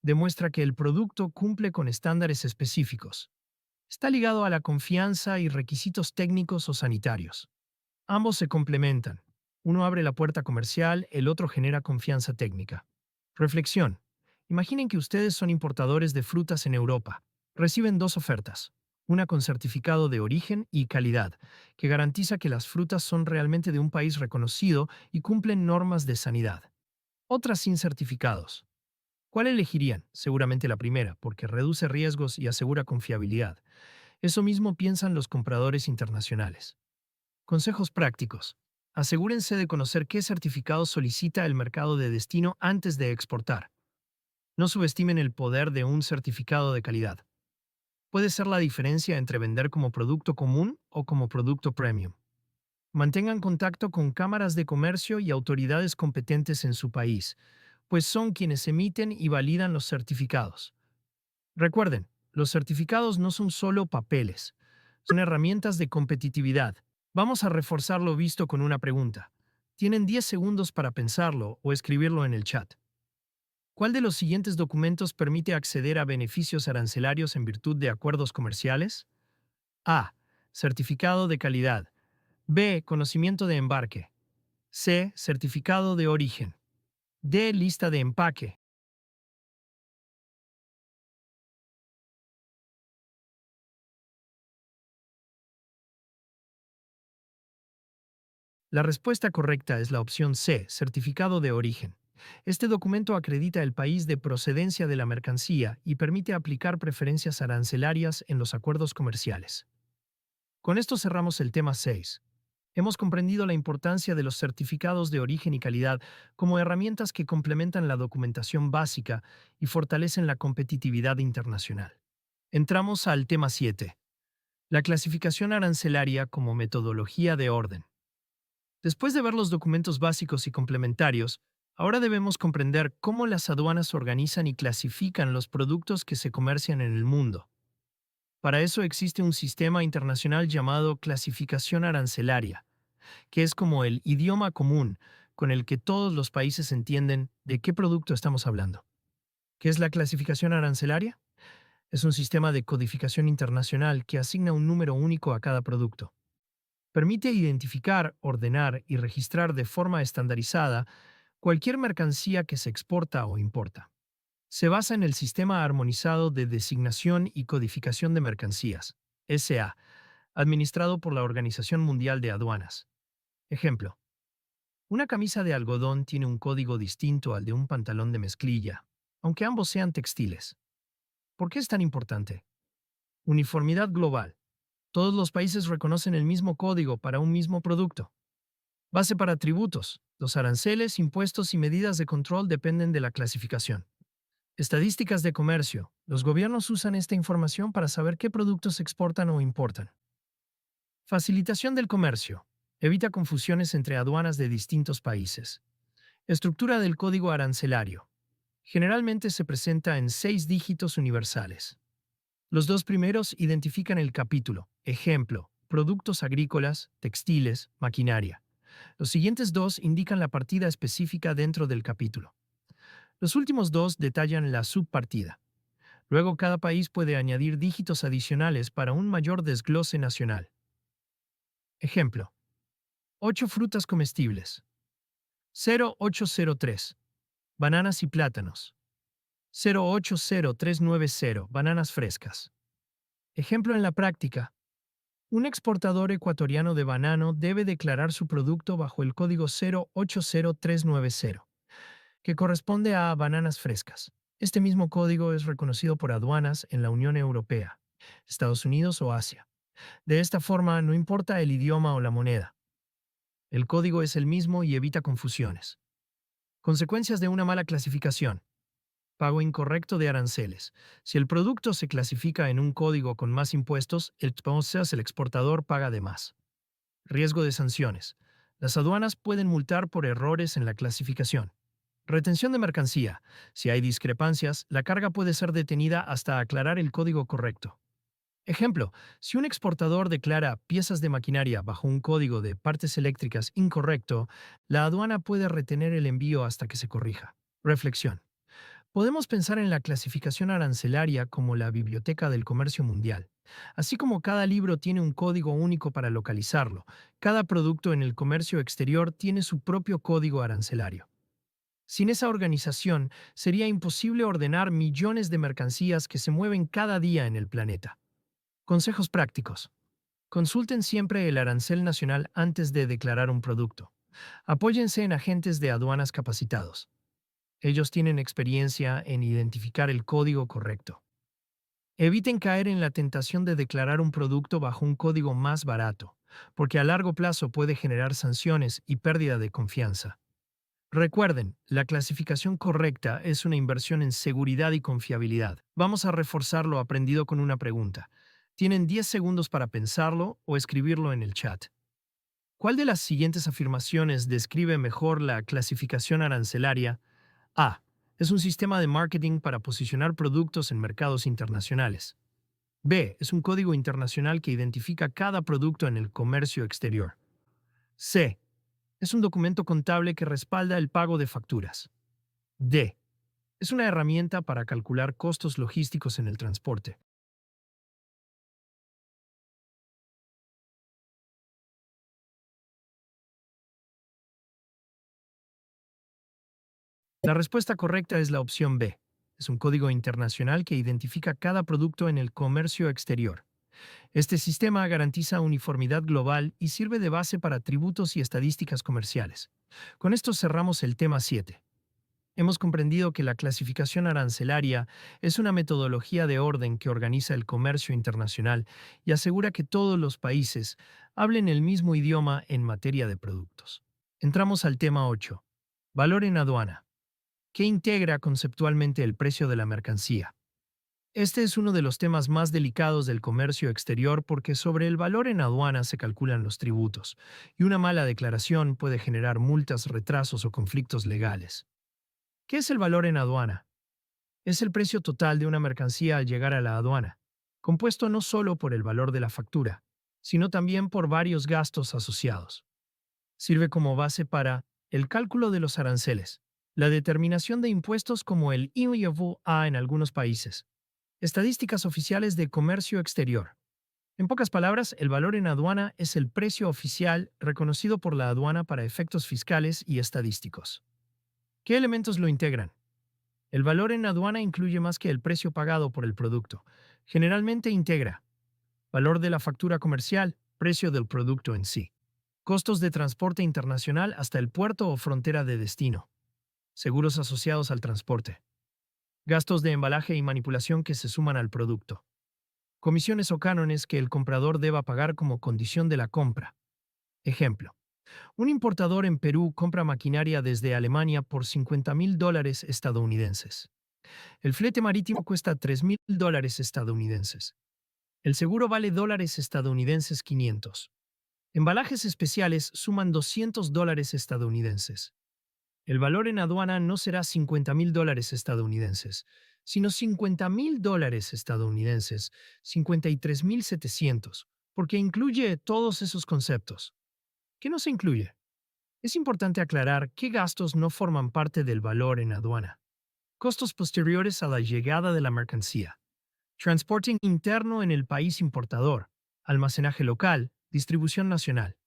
B: Demuestra que el producto cumple con estándares específicos. Está ligado a la confianza y requisitos técnicos o sanitarios. Ambos se complementan. Uno abre la puerta comercial, el otro genera confianza técnica. Reflexión. Imaginen que ustedes son importadores de frutas en Europa. Reciben dos ofertas. Una con certificado de origen y calidad, que garantiza que las frutas son realmente de un país reconocido y cumplen normas de sanidad. Otra sin certificados. ¿Cuál elegirían? Seguramente la primera, porque reduce riesgos y asegura confiabilidad. Eso mismo piensan los compradores internacionales. Consejos prácticos. Asegúrense de conocer qué certificado solicita el mercado de destino antes de exportar. No subestimen el poder de un certificado de calidad. Puede ser la diferencia entre vender como producto común o como producto premium. Mantengan contacto con cámaras de comercio y autoridades competentes en su país, pues son quienes emiten y validan los certificados. Recuerden, los certificados no son solo papeles, son herramientas de competitividad. Vamos a reforzar lo visto con una pregunta. Tienen 10 segundos para pensarlo o escribirlo en el chat. ¿Cuál de los siguientes documentos permite acceder a beneficios arancelarios en virtud de acuerdos comerciales? A. Certificado de calidad. B. Conocimiento de embarque. C. Certificado de origen. D. Lista de empaque. La respuesta correcta es la opción C, certificado de origen. Este documento acredita el país de procedencia de la mercancía y permite aplicar preferencias arancelarias en los acuerdos comerciales. Con esto cerramos el tema 6. Hemos comprendido la importancia de los certificados de origen y calidad como herramientas que complementan la documentación básica y fortalecen la competitividad internacional. Entramos al tema 7. La clasificación arancelaria como metodología de orden. Después de ver los documentos básicos y complementarios, ahora debemos comprender cómo las aduanas organizan y clasifican los productos que se comercian en el mundo. Para eso existe un sistema internacional llamado clasificación arancelaria, que es como el idioma común con el que todos los países entienden de qué producto estamos hablando. ¿Qué es la clasificación arancelaria? Es un sistema de codificación internacional que asigna un número único a cada producto. Permite identificar, ordenar y registrar de forma estandarizada cualquier mercancía que se exporta o importa. Se basa en el Sistema Armonizado de Designación y Codificación de Mercancías, SA, administrado por la Organización Mundial de Aduanas. Ejemplo. Una camisa de algodón tiene un código distinto al de un pantalón de mezclilla, aunque ambos sean textiles. ¿Por qué es tan importante? Uniformidad global. Todos los países reconocen el mismo código para un mismo producto. Base para tributos. Los aranceles, impuestos y medidas de control dependen de la clasificación. Estadísticas de comercio. Los gobiernos usan esta información para saber qué productos exportan o importan. Facilitación del comercio. Evita confusiones entre aduanas de distintos países. Estructura del código arancelario. Generalmente se presenta en 6 dígitos universales. Los dos primeros identifican el capítulo, ejemplo, productos agrícolas, textiles, maquinaria. Los siguientes dos indican la partida específica dentro del capítulo. Los últimos dos detallan la subpartida. Luego cada país puede añadir dígitos adicionales para un mayor desglose nacional. Ejemplo, 8 frutas comestibles. 0803. Bananas y plátanos. 080390. Bananas frescas. Ejemplo en la práctica. Un exportador ecuatoriano de banano debe declarar su producto bajo el código 080390, que corresponde a bananas frescas. Este mismo código es reconocido por aduanas en la Unión Europea, Estados Unidos o Asia. De esta forma, no importa el idioma o la moneda. El código es el mismo y evita confusiones. Consecuencias de una mala clasificación. Pago incorrecto de aranceles. Si el producto se clasifica en un código con más impuestos, entonces el exportador paga de más. Riesgo de sanciones. Las aduanas pueden multar por errores en la clasificación. Retención de mercancía. Si hay discrepancias, la carga puede ser detenida hasta aclarar el código correcto. Ejemplo, si un exportador declara piezas de maquinaria bajo un código de partes eléctricas incorrecto, la aduana puede retener el envío hasta que se corrija. Reflexión. Podemos pensar en la clasificación arancelaria como la biblioteca del comercio mundial. Así como cada libro tiene un código único para localizarlo, cada producto en el comercio exterior tiene su propio código arancelario. Sin esa organización, sería imposible ordenar millones de mercancías que se mueven cada día en el planeta. Consejos prácticos. Consulten siempre el arancel nacional antes de declarar un producto. Apóyense en agentes de aduanas capacitados. Ellos tienen experiencia en identificar el código correcto. Eviten caer en la tentación de declarar un producto bajo un código más barato, porque a largo plazo puede generar sanciones y pérdida de confianza. Recuerden, la clasificación correcta es una inversión en seguridad y confiabilidad. Vamos a reforzar lo aprendido con una pregunta. Tienen 10 segundos para pensarlo o escribirlo en el chat. ¿Cuál de las siguientes afirmaciones describe mejor la clasificación arancelaria? A. Es un sistema de marketing para posicionar productos en mercados internacionales. B. Es un código internacional que identifica cada producto en el comercio exterior. C. Es un documento contable que respalda el pago de facturas. D. Es una herramienta para calcular costos logísticos en el transporte. La respuesta correcta es la opción B. Es un código internacional que identifica cada producto en el comercio exterior. Este sistema garantiza uniformidad global y sirve de base para tributos y estadísticas comerciales. Con esto cerramos el tema 7. Hemos comprendido que la clasificación arancelaria es una metodología de orden que organiza el comercio internacional y asegura que todos los países hablen el mismo idioma en materia de productos. Entramos al tema 8. Valor en aduana. ¿Qué integra conceptualmente el precio de la mercancía? Este es uno de los temas más delicados del comercio exterior porque sobre el valor en aduana se calculan los tributos, y una mala declaración puede generar multas, retrasos o conflictos legales. ¿Qué es el valor en aduana? Es el precio total de una mercancía al llegar a la aduana, compuesto no solo por el valor de la factura, sino también por varios gastos asociados. Sirve como base para el cálculo de los aranceles, la determinación de impuestos como el IVA en algunos países, estadísticas oficiales de comercio exterior. En pocas palabras, el valor en aduana es el precio oficial reconocido por la aduana para efectos fiscales y estadísticos. ¿Qué elementos lo integran? El valor en aduana incluye más que el precio pagado por el producto. Generalmente integra valor de la factura comercial, precio del producto en sí, costos de transporte internacional hasta el puerto o frontera de destino, seguros asociados al transporte, gastos de embalaje y manipulación que se suman al producto, comisiones o cánones que el comprador deba pagar como condición de la compra. Ejemplo. Un importador en Perú compra maquinaria desde Alemania por $50,000 estadounidenses. El flete marítimo cuesta $3,000 estadounidenses. El seguro vale dólares estadounidenses 500. Embalajes especiales suman $200 estadounidenses. El valor en aduana no será $50,000 estadounidenses, sino $50,000 estadounidenses, 53,700, porque incluye todos esos conceptos. ¿Qué no se incluye? Es importante aclarar qué gastos no forman parte del valor en aduana. Costos posteriores a la llegada de la mercancía. Transporte interno en el país importador. Almacenaje local. Distribución nacional.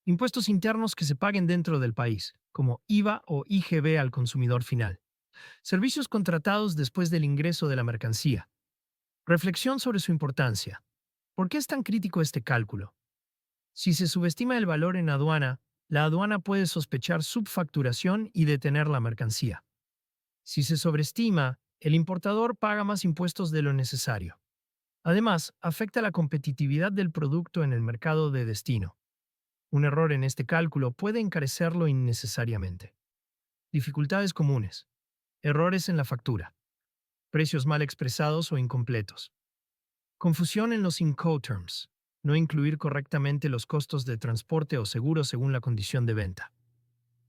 B: Impuestos internos que se paguen dentro del país, como IVA o IGB al consumidor final. Servicios contratados después del ingreso de la mercancía. Reflexión sobre su importancia. ¿Por qué es tan crítico este cálculo? Si se subestima el valor en aduana, la aduana puede sospechar subfacturación y detener la mercancía. Si se sobreestima, el importador paga más impuestos de lo necesario. Además, afecta la competitividad del producto en el mercado de destino. Un error en este cálculo puede encarecerlo innecesariamente. Dificultades comunes. Errores en la factura. Precios mal expresados o incompletos. Confusión en los Incoterms. No incluir correctamente los costos de transporte o seguro según la condición de venta.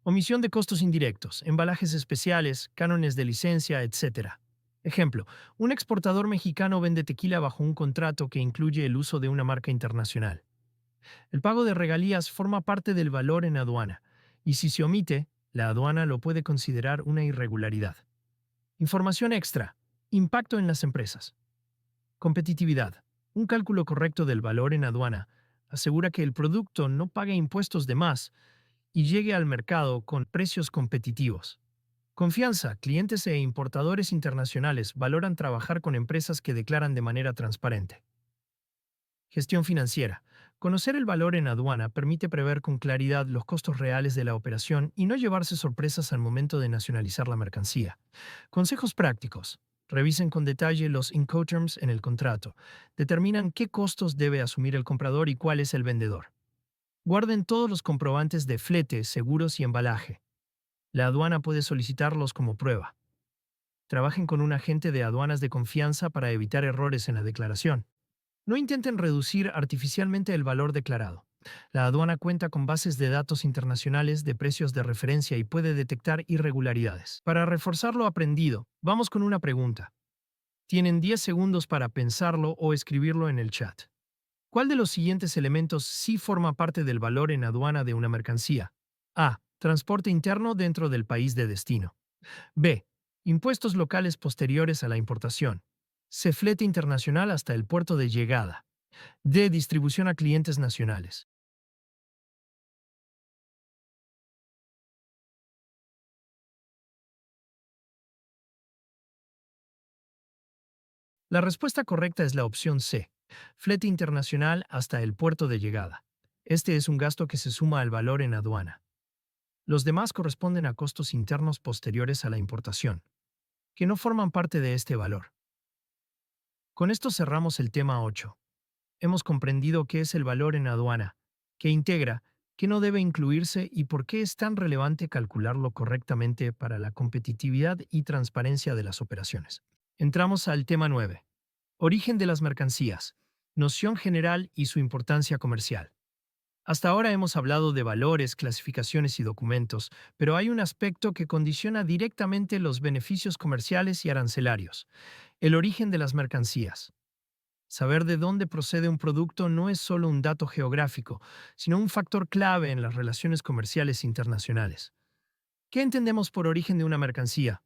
B: Omisión de costos indirectos, embalajes especiales, cánones de licencia, etc. Ejemplo, un exportador mexicano vende tequila bajo un contrato que incluye el uso de una marca internacional. El pago de regalías forma parte del valor en aduana, y si se omite, la aduana lo puede considerar una irregularidad. Información extra. Impacto en las empresas. Competitividad. Un cálculo correcto del valor en aduana asegura que el producto no pague impuestos de más y llegue al mercado con precios competitivos. Confianza. Clientes e importadores internacionales valoran trabajar con empresas que declaran de manera transparente. Gestión financiera. Conocer el valor en aduana permite prever con claridad los costos reales de la operación y no llevarse sorpresas al momento de nacionalizar la mercancía. Consejos prácticos. Revisen con detalle los Incoterms en el contrato. Determinan qué costos debe asumir el comprador y cuál es el vendedor. Guarden todos los comprobantes de flete, seguros y embalaje. La aduana puede solicitarlos como prueba. Trabajen con un agente de aduanas de confianza para evitar errores en la declaración. No intenten reducir artificialmente el valor declarado. La aduana cuenta con bases de datos internacionales de precios de referencia y puede detectar irregularidades. Para reforzar lo aprendido, vamos con una pregunta. Tienen 10 segundos para pensarlo o escribirlo en el chat. ¿Cuál de los siguientes elementos sí forma parte del valor en aduana de una mercancía? A. Transporte interno dentro del país de destino. B. Impuestos locales posteriores a la importación. C. Flete internacional hasta el puerto de llegada. D. Distribución a clientes nacionales. La respuesta correcta es la opción C. Flete internacional hasta el puerto de llegada. Este es un gasto que se suma al valor en aduana. Los demás corresponden a costos internos posteriores a la importación, que no forman parte de este valor. Con esto cerramos el tema 8. Hemos comprendido qué es el valor en aduana, qué integra, qué no debe incluirse y por qué es tan relevante calcularlo correctamente para la competitividad y transparencia de las operaciones. Entramos al tema 9. Origen de las mercancías, noción general y su importancia comercial. Hasta ahora hemos hablado de valores, clasificaciones y documentos, pero hay un aspecto que condiciona directamente los beneficios comerciales y arancelarios: el origen de las mercancías. Saber de dónde procede un producto no es solo un dato geográfico, sino un factor clave en las relaciones comerciales internacionales. ¿Qué entendemos por origen de una mercancía?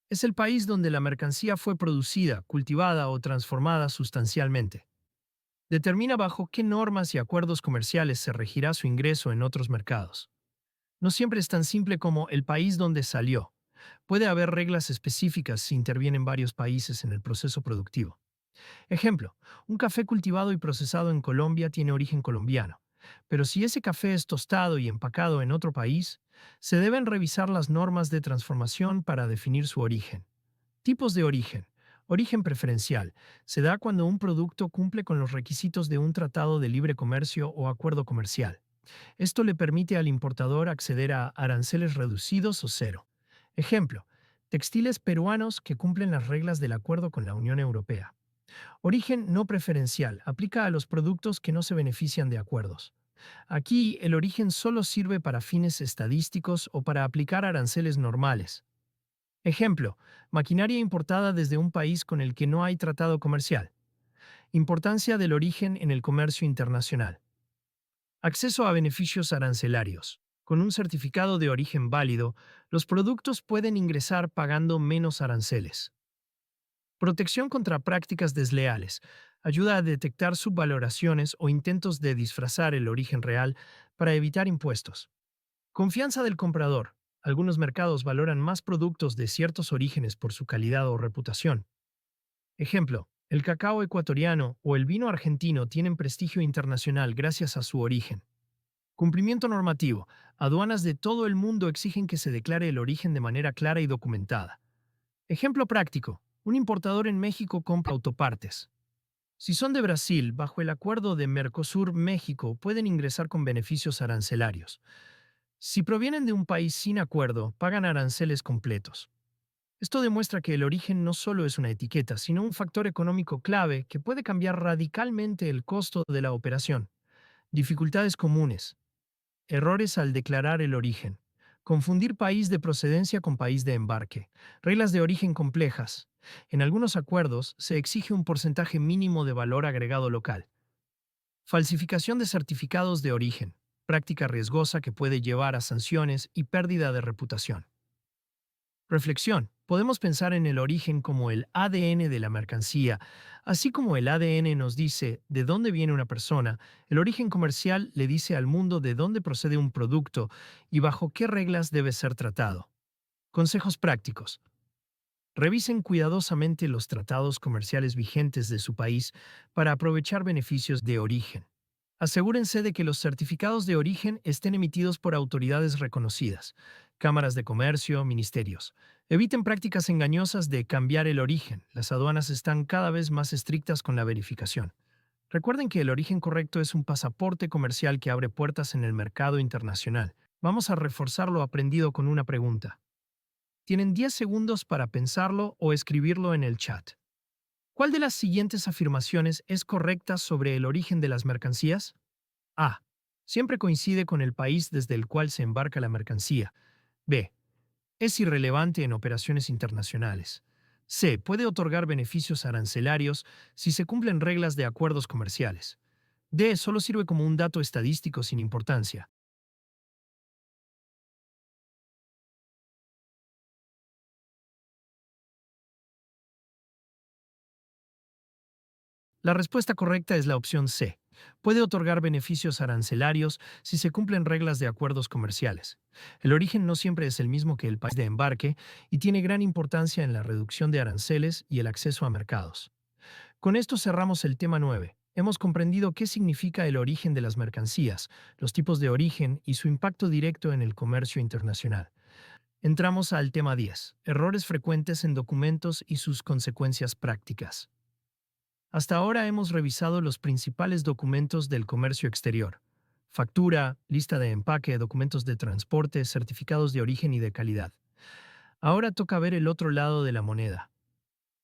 B: Es el país donde la mercancía fue producida, cultivada o transformada sustancialmente. Determina bajo qué normas y acuerdos comerciales se regirá su ingreso en otros mercados. No siempre es tan simple como el país donde salió. Puede haber reglas específicas si intervienen varios países en el proceso productivo. Ejemplo, un café cultivado y procesado en Colombia tiene origen colombiano, pero si ese café es tostado y empacado en otro país, se deben revisar las normas de transformación para definir su origen. Tipos de origen. Origen preferencial. Se da cuando un producto cumple con los requisitos de un tratado de libre comercio o acuerdo comercial. Esto le permite al importador acceder a aranceles reducidos o cero. Ejemplo, textiles peruanos que cumplen las reglas del acuerdo con la Unión Europea. Origen no preferencial. Aplica a los productos que no se benefician de acuerdos. Aquí, el origen solo sirve para fines estadísticos o para aplicar aranceles normales. Ejemplo, maquinaria importada desde un país con el que no hay tratado comercial. Importancia del origen en el comercio internacional. Acceso a beneficios arancelarios. Con un certificado de origen válido, los productos pueden ingresar pagando menos aranceles. Protección contra prácticas desleales. Ayuda a detectar subvaloraciones o intentos de disfrazar el origen real para evitar impuestos. Confianza del comprador. Algunos mercados valoran más productos de ciertos orígenes por su calidad o reputación. Ejemplo, el cacao ecuatoriano o el vino argentino tienen prestigio internacional gracias a su origen. Cumplimiento normativo. Aduanas de todo el mundo exigen que se declare el origen de manera clara y documentada. Ejemplo práctico. Un importador en México compra autopartes. Si son de Brasil, bajo el acuerdo de Mercosur-México, pueden ingresar con beneficios arancelarios. Si provienen de un país sin acuerdo, pagan aranceles completos. Esto demuestra que el origen no solo es una etiqueta, sino un factor económico clave que puede cambiar radicalmente el costo de la operación. Dificultades comunes. Errores al declarar el origen. Confundir país de procedencia con país de embarque. Reglas de origen complejas. En algunos acuerdos se exige un porcentaje mínimo de valor agregado local. Falsificación de certificados de origen. Práctica riesgosa que puede llevar a sanciones y pérdida de reputación. Reflexión. Podemos pensar en el origen como el ADN de la mercancía. Así como el ADN nos dice de dónde viene una persona, el origen comercial le dice al mundo de dónde procede un producto y bajo qué reglas debe ser tratado. Consejos prácticos. Revisen cuidadosamente los tratados comerciales vigentes de su país para aprovechar beneficios de origen. Asegúrense de que los certificados de origen estén emitidos por autoridades reconocidas, cámaras de comercio, ministerios. Eviten prácticas engañosas de cambiar el origen. Las aduanas están cada vez más estrictas con la verificación. Recuerden que el origen correcto es un pasaporte comercial que abre puertas en el mercado internacional. Vamos a reforzar lo aprendido con una pregunta. Tienen 10 segundos para pensarlo o escribirlo en el chat. ¿Cuál de las siguientes afirmaciones es correcta sobre el origen de las mercancías? A. Siempre coincide con el país desde el cual se embarca la mercancía. B. Es irrelevante en operaciones internacionales. C. Puede otorgar beneficios arancelarios si se cumplen reglas de acuerdos comerciales. D. Solo sirve como un dato estadístico sin importancia. La respuesta correcta es la opción C. Puede otorgar beneficios arancelarios si se cumplen reglas de acuerdos comerciales. El origen no siempre es el mismo que el país de embarque y tiene gran importancia en la reducción de aranceles y el acceso a mercados. Con esto cerramos el tema 9. Hemos comprendido qué significa el origen de las mercancías, los tipos de origen y su impacto directo en el comercio internacional. Entramos al tema 10. Errores frecuentes en documentos y sus consecuencias prácticas. Hasta ahora hemos revisado los principales documentos del comercio exterior: factura, lista de empaque, documentos de transporte, certificados de origen y de calidad. Ahora toca ver el otro lado de la moneda.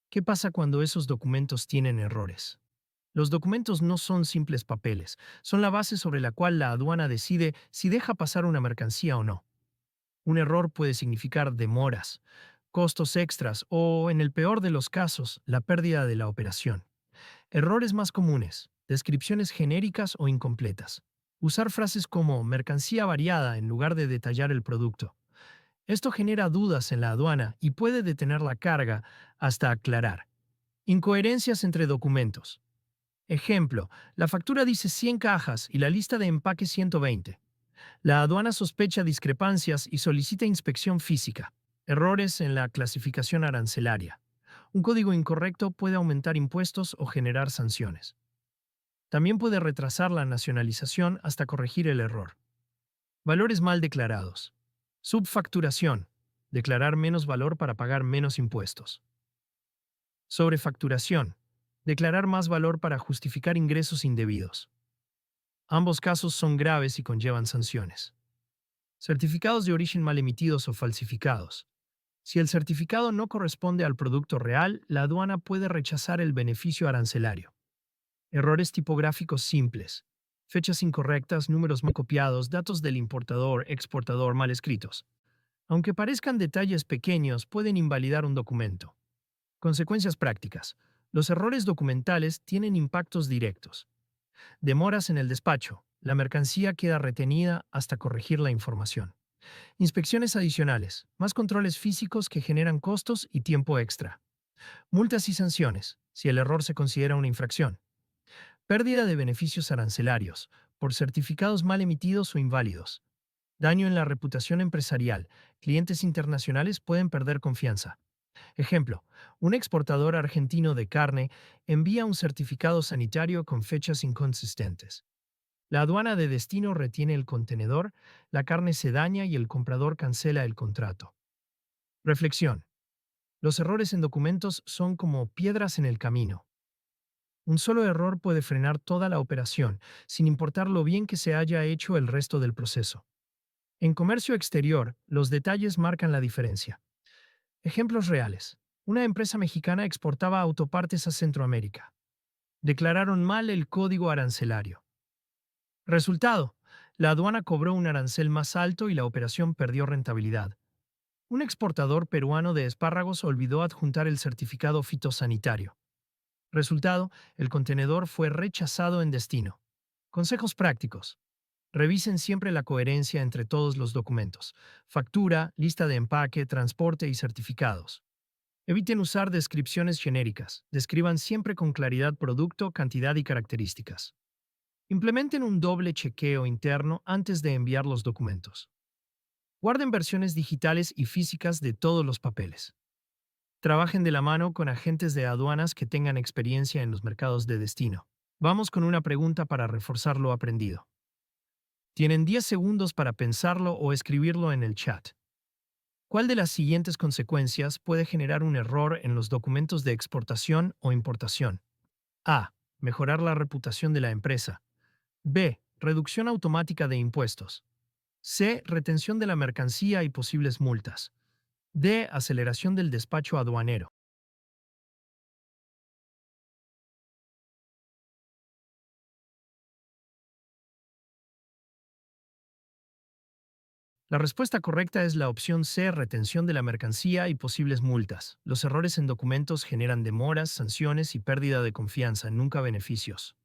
B: ¿Qué pasa cuando esos documentos tienen errores? Los documentos no son simples papeles, son la base sobre la cual la aduana decide si deja pasar una mercancía o no. Un error puede significar demoras, costos extras o, en el peor de los casos, la pérdida de la operación. Errores más comunes: descripciones genéricas o incompletas. Usar frases como mercancía variada en lugar de detallar el producto. Esto genera dudas en la aduana y puede detener la carga hasta aclarar. Incoherencias entre documentos. Ejemplo, la factura dice 100 cajas y la lista de empaque 120. La aduana sospecha discrepancias y solicita inspección física. Errores en la clasificación arancelaria. Un código incorrecto puede aumentar impuestos o generar sanciones. También puede retrasar la nacionalización hasta corregir el error. Valores mal declarados. Subfacturación. Declarar menos valor para pagar menos impuestos. Sobrefacturación. Declarar más valor para justificar ingresos indebidos. Ambos casos son graves y conllevan sanciones. Certificados de origen mal emitidos o falsificados. Si el certificado no corresponde al producto real, la aduana puede rechazar el beneficio arancelario. Errores tipográficos simples. Fechas incorrectas, números mal copiados, datos del importador, exportador mal escritos. Aunque parezcan detalles pequeños, pueden invalidar un documento. Consecuencias prácticas. Los errores documentales tienen impactos directos. Demoras en el despacho. La mercancía queda retenida hasta corregir la información. Inspecciones adicionales. Más controles físicos que generan costos y tiempo extra. Multas y sanciones, si el error se considera una infracción. Pérdida de beneficios arancelarios, por certificados mal emitidos o inválidos. Daño en la reputación empresarial. Clientes internacionales pueden perder confianza. Ejemplo, un exportador argentino de carne envía un certificado sanitario con fechas inconsistentes. La aduana de destino retiene el contenedor, la carne se daña y el comprador cancela el contrato. Reflexión. Los errores en documentos son como piedras en el camino. Un solo error puede frenar toda la operación, sin importar lo bien que se haya hecho el resto del proceso. En comercio exterior, los detalles marcan la diferencia. Ejemplos reales. Una empresa mexicana exportaba autopartes a Centroamérica. Declararon mal el código arancelario. Resultado, la aduana cobró un arancel más alto y la operación perdió rentabilidad. Un exportador peruano de espárragos olvidó adjuntar el certificado fitosanitario. Resultado, el contenedor fue rechazado en destino. Consejos prácticos. Revisen siempre la coherencia entre todos los documentos: factura, lista de empaque, transporte y certificados. Eviten usar descripciones genéricas. Describan siempre con claridad producto, cantidad y características. Implementen un doble chequeo interno antes de enviar los documentos. Guarden versiones digitales y físicas de todos los papeles. Trabajen de la mano con agentes de aduanas que tengan experiencia en los mercados de destino. Vamos con una pregunta para reforzar lo aprendido. Tienen 10 segundos para pensarlo o escribirlo en el chat. ¿Cuál de las siguientes consecuencias puede generar un error en los documentos de exportación o importación? A. Mejorar la reputación de la empresa. B. Reducción automática de impuestos. C. Retención de la mercancía y posibles multas. D. Aceleración del despacho aduanero. La respuesta correcta es la opción C, retención de la mercancía y posibles multas. Los errores en documentos generan demoras, sanciones y pérdida de confianza, nunca beneficios.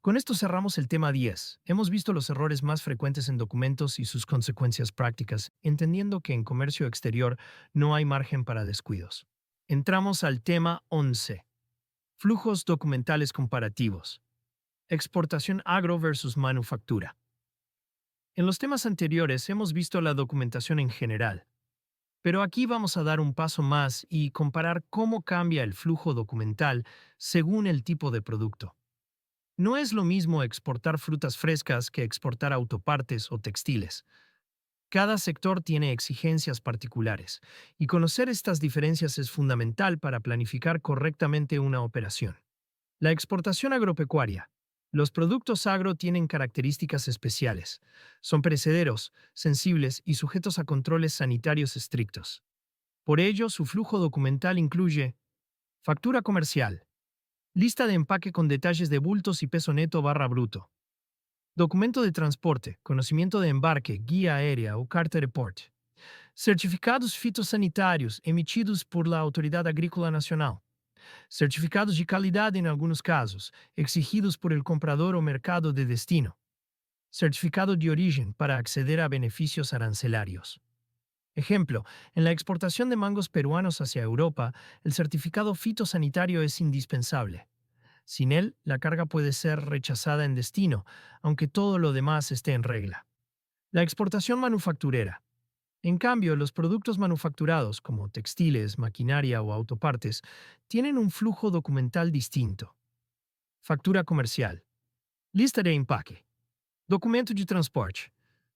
B: Con esto cerramos el tema 10. Hemos visto los errores más frecuentes en documentos y sus consecuencias prácticas, entendiendo que en comercio exterior no hay margen para descuidos. Entramos al tema 11. Flujos documentales comparativos. Exportación agro versus manufactura. En los temas anteriores hemos visto la documentación en general, pero aquí vamos a dar un paso más y comparar cómo cambia el flujo documental según el tipo de producto. No es lo mismo exportar frutas frescas que exportar autopartes o textiles. Cada sector tiene exigencias particulares, y conocer estas diferencias es fundamental para planificar correctamente una operación. La exportación agropecuaria. Los productos agro tienen características especiales. Son perecederos, sensibles y sujetos a controles sanitarios estrictos. Por ello, su flujo documental incluye factura comercial, lista de empaque con detalles de bultos y peso neto barra bruto, documento de transporte, conocimiento de embarque, guía aérea o carta de port, certificados fitosanitarios emitidos por la Autoridad Agrícola Nacional, certificados de calidad en algunos casos, exigidos por el comprador o mercado de destino, certificado de origen para acceder a beneficios arancelarios. Ejemplo, en la exportación de mangos peruanos hacia Europa, el certificado fitosanitario es indispensable. Sin él, la carga puede ser rechazada en destino, aunque todo lo demás esté en regla. La exportación manufacturera. En cambio, los productos manufacturados, como textiles, maquinaria o autopartes, tienen un flujo documental distinto. Factura comercial. Lista de empaque. Documento de transporte.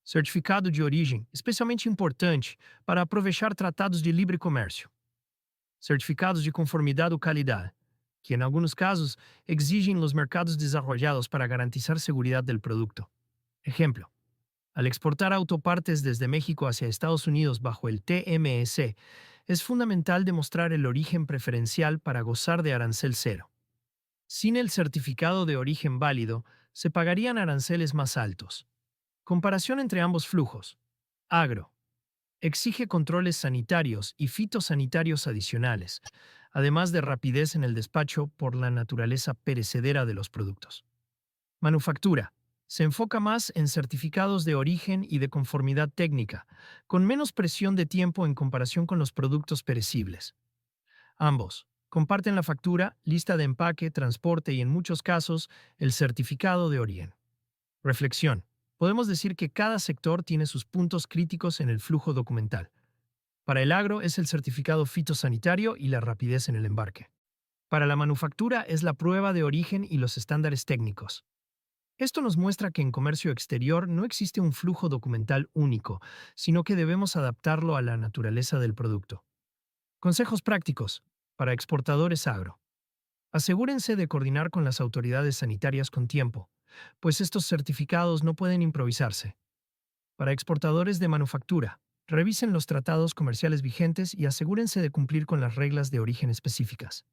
B: Certificado de origem, especialmente importante para aprovechar tratados de livre comércio. Certificados de conformidade ou calidad, que en algunos casos exigen los mercados desarrollados para garantizar seguridad del producto. Ejemplo. Al exportar autopartes desde México hacia Estados Unidos bajo el TMS, es fundamental demostrar el origen preferencial para gozar de arancel cero. Sin el certificado de origen válido, se pagarían aranceles más altos. Comparación entre ambos flujos. Agro. Exige controles sanitarios y fitosanitarios adicionales, además de rapidez en el despacho por la naturaleza perecedera de los productos. Manufactura. Se enfoca más en certificados de origen y de conformidad técnica, con menos presión de tiempo en comparación con los productos perecibles. Ambos, Comparten la factura, lista de empaque, transporte y en muchos casos el certificado de origen. Reflexión. Podemos decir que cada sector tiene sus puntos críticos en el flujo documental. Para el agro es el certificado fitosanitario y la rapidez en el embarque. Para la manufactura es la prueba de origen y los estándares técnicos. Esto nos muestra que en comercio exterior no existe un flujo documental único, sino que debemos adaptarlo a la naturaleza del producto. Consejos prácticos para exportadores agro. Asegúrense de coordinar con las autoridades sanitarias con tiempo, pues estos certificados no pueden improvisarse. Para exportadores de manufactura, revisen los tratados comerciales vigentes y asegúrense de cumplir con las reglas de origen específicas.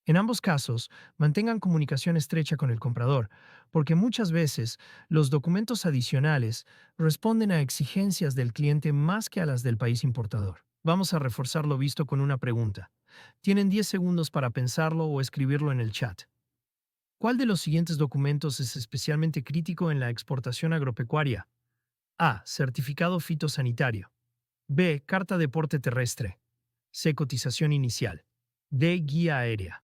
B: En ambos casos, mantengan comunicación estrecha con el comprador, porque muchas veces los documentos adicionales responden a exigencias del cliente más que a las del país importador. Vamos a reforzar lo visto con una pregunta. Tienen 10 segundos para pensarlo o escribirlo en el chat. ¿Cuál de los siguientes documentos es especialmente crítico en la exportación agropecuaria? A. Certificado fitosanitario. B. Carta de porte terrestre. C. Cotización inicial. D. Guía aérea.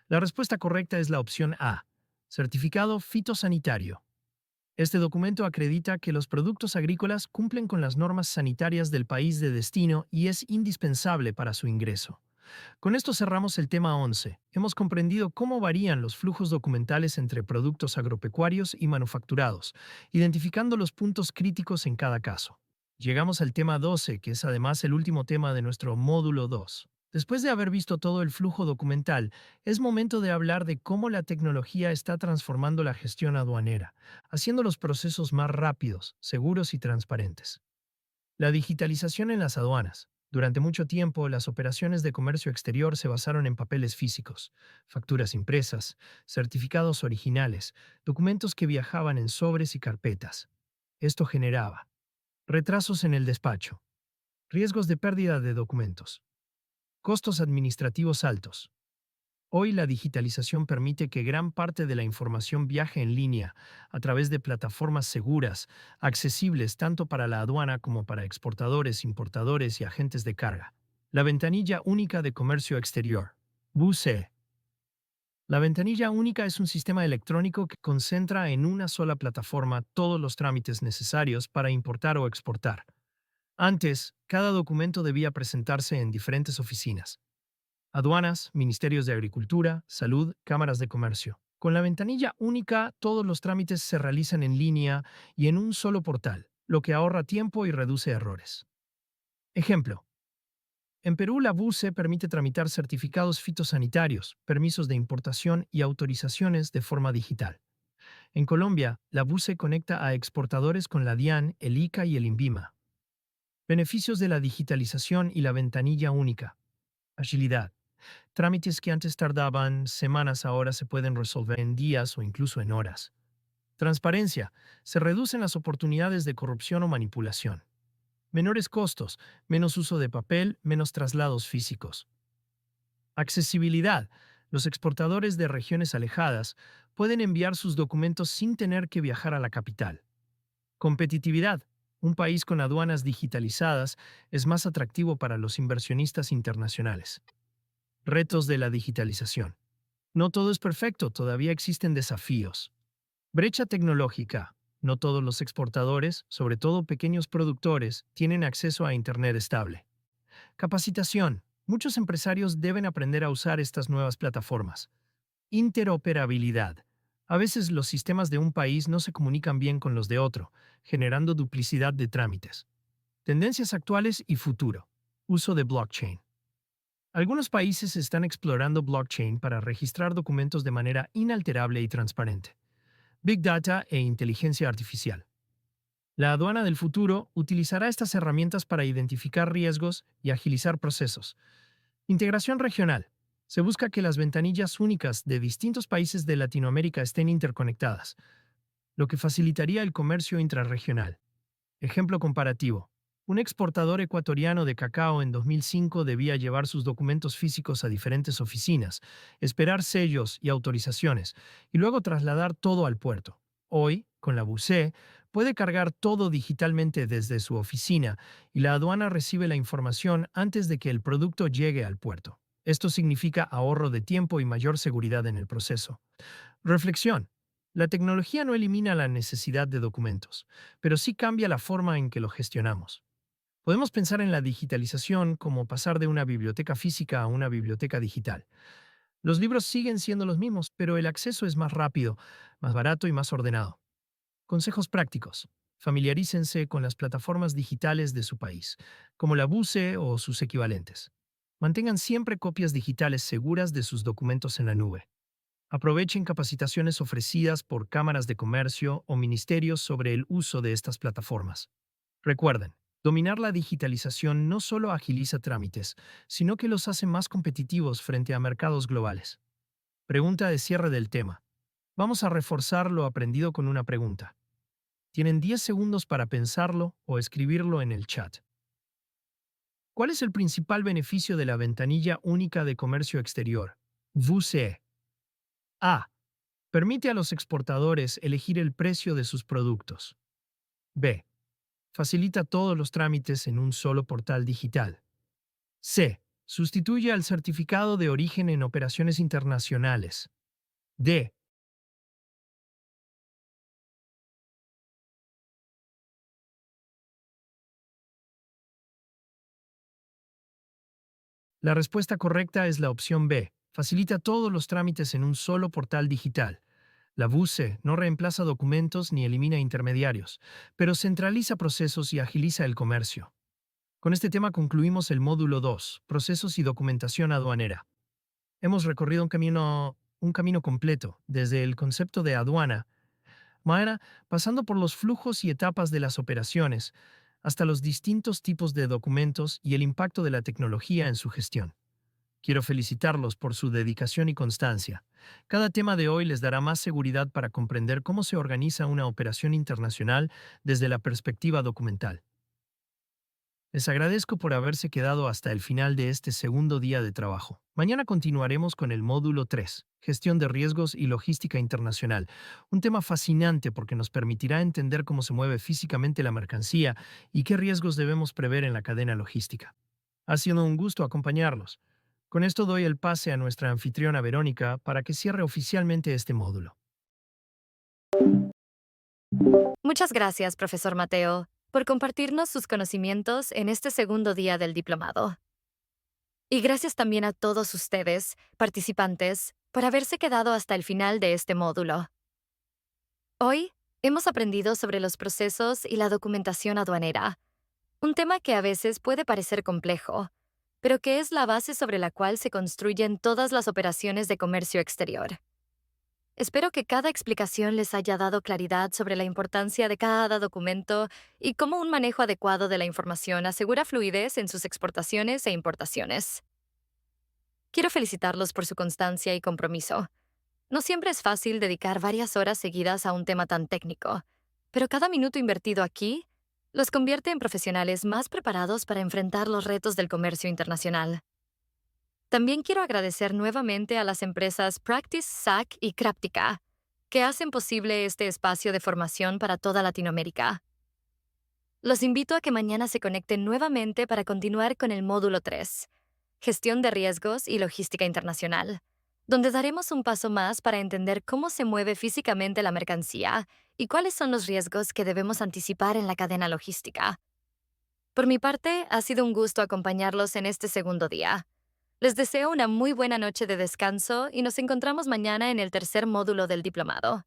B: La respuesta correcta es la opción A. Certificado fitosanitario. Este documento acredita que los productos agrícolas cumplen con las normas sanitarias del país de destino y es indispensable para su ingreso. Con esto cerramos el tema 11. Hemos comprendido cómo varían los flujos documentales entre productos agropecuarios y manufacturados, identificando los puntos críticos en cada caso. Llegamos al tema 12, que es además el último tema de nuestro módulo 2. Después de haber visto todo el flujo documental, es momento de hablar de cómo la tecnología está transformando la gestión aduanera, haciendo los procesos más rápidos, seguros y transparentes. La digitalización en las aduanas. Durante mucho tiempo, las operaciones de comercio exterior se basaron en papeles físicos, facturas impresas, certificados originales, documentos que viajaban en sobres y carpetas. Esto generaba retrasos en el despacho, riesgos de pérdida de documentos, costos administrativos altos. Hoy la digitalización permite que gran parte de la información viaje en línea a través de plataformas seguras, accesibles tanto para la aduana como para exportadores, importadores y agentes de carga. La ventanilla única de comercio exterior. VUCE. La ventanilla única es un sistema electrónico que concentra en una sola plataforma todos los trámites necesarios para importar o exportar. Antes, cada documento debía presentarse en diferentes oficinas. Aduanas, ministerios de Agricultura, Salud, cámaras de comercio. Con la ventanilla única, todos los trámites se realizan en línea y en un solo portal, lo que ahorra tiempo y reduce errores. Ejemplo. En Perú, la VUCE permite tramitar certificados fitosanitarios, permisos de importación y autorizaciones de forma digital. En Colombia, la VUCE conecta a exportadores con la DIAN, el ICA y el INVIMA. Beneficios de la digitalización y la ventanilla única. Agilidad. Trámites que antes tardaban semanas ahora se pueden resolver en días o incluso en horas. Transparencia. Se reducen las oportunidades de corrupción o manipulación. Menores costos, menos uso de papel, menos traslados físicos. Accesibilidad. Los exportadores de regiones alejadas pueden enviar sus documentos sin tener que viajar a la capital. Competitividad. Un país con aduanas digitalizadas es más atractivo para los inversionistas internacionales. Retos de la digitalización. No todo es perfecto, todavía existen desafíos. Brecha tecnológica. No todos los exportadores, sobre todo pequeños productores, tienen acceso a Internet estable. Capacitación. Muchos empresarios deben aprender a usar estas nuevas plataformas. Interoperabilidad. A veces los sistemas de un país no se comunican bien con los de otro, generando duplicidad de trámites. Tendencias actuales y futuro. Uso de blockchain. Algunos países están explorando blockchain para registrar documentos de manera inalterable y transparente. Big Data e inteligencia artificial. La aduana del futuro utilizará estas herramientas para identificar riesgos y agilizar procesos. Integración regional. Se busca que las ventanillas únicas de distintos países de Latinoamérica estén interconectadas, lo que facilitaría el comercio intrarregional. Ejemplo comparativo. Un exportador ecuatoriano de cacao en 2005 debía llevar sus documentos físicos a diferentes oficinas, esperar sellos y autorizaciones, y luego trasladar todo al puerto. Hoy, Con la BUSE, puede cargar todo digitalmente desde su oficina y la aduana recibe la información antes de que el producto llegue al puerto. Esto significa ahorro de tiempo y mayor seguridad en el proceso. Reflexión. La tecnología no elimina la necesidad de documentos, pero sí cambia la forma en que lo gestionamos. Podemos pensar en la digitalización como pasar de una biblioteca física a una biblioteca digital. Los libros siguen siendo los mismos, pero el acceso es más rápido, más barato y más ordenado. Consejos prácticos. Familiarícense con las plataformas digitales de su país, como la BUSE o sus equivalentes. Mantengan siempre copias digitales seguras de sus documentos en la nube. Aprovechen capacitaciones ofrecidas por cámaras de comercio o ministerios sobre el uso de estas plataformas. Recuerden, dominar la digitalización no solo agiliza trámites, sino que los hace más competitivos frente a mercados globales. Pregunta de cierre del tema. Vamos a reforzar lo aprendido con una pregunta. Tienen 10 segundos para pensarlo o escribirlo en el chat. ¿Cuál es el principal beneficio de la ventanilla única de comercio exterior? VUCE. A. Permite a los exportadores elegir el precio de sus productos. B. Facilita todos los trámites en un solo portal digital. C. Sustituye al certificado de origen en operaciones internacionales. D. La respuesta correcta es la opción B. Facilita todos los trámites en un solo portal digital. La BUSE no reemplaza documentos ni elimina intermediarios, pero centraliza procesos y agiliza el comercio. Con este tema concluimos el módulo 2, procesos y documentación aduanera. Hemos recorrido un camino completo, desde el concepto de aduana, pasando por los flujos y etapas de las operaciones, hasta los distintos tipos de documentos y el impacto de la tecnología en su gestión. Quiero felicitarlos por su dedicación y constancia. Cada tema de hoy les dará más seguridad para comprender cómo se organiza una operación internacional desde la perspectiva documental. Les agradezco por haberse quedado hasta el final de este segundo día de trabajo. Mañana continuaremos con el módulo 3, gestión de riesgos y logística internacional, un tema fascinante porque nos permitirá entender cómo se mueve físicamente la mercancía y qué riesgos debemos prever en la cadena logística. Ha sido un gusto acompañarlos. Con esto doy el pase a nuestra anfitriona Verónica para que cierre oficialmente este módulo.
A: Muchas gracias, profesor Mateo, por compartirnos sus conocimientos en este segundo día del diplomado. Y gracias también a todos ustedes, participantes, por haberse quedado hasta el final de este módulo. Hoy hemos aprendido sobre los procesos y la documentación aduanera, un tema que a veces puede parecer complejo, pero que es la base sobre la cual se construyen todas las operaciones de comercio exterior. Espero que cada explicación les haya dado claridad sobre la importancia de cada documento y cómo un manejo adecuado de la información asegura fluidez en sus exportaciones e importaciones. Quiero felicitarlos por su constancia y compromiso. No siempre es fácil dedicar varias horas seguidas a un tema tan técnico, pero cada minuto invertido aquí los convierte en profesionales más preparados para enfrentar los retos del comercio internacional. También quiero agradecer nuevamente a las empresas Practice, SAC y Craptica, que hacen posible este espacio de formación para toda Latinoamérica. Los invito a que mañana se conecten nuevamente para continuar con el módulo 3, Gestión de Riesgos y Logística Internacional, donde daremos un paso más para entender cómo se mueve físicamente la mercancía y cuáles son los riesgos que debemos anticipar en la cadena logística. Por mi parte, ha sido un gusto acompañarlos en este segundo día. Les deseo una muy buena noche de descanso y nos encontramos mañana en el tercer módulo del diplomado.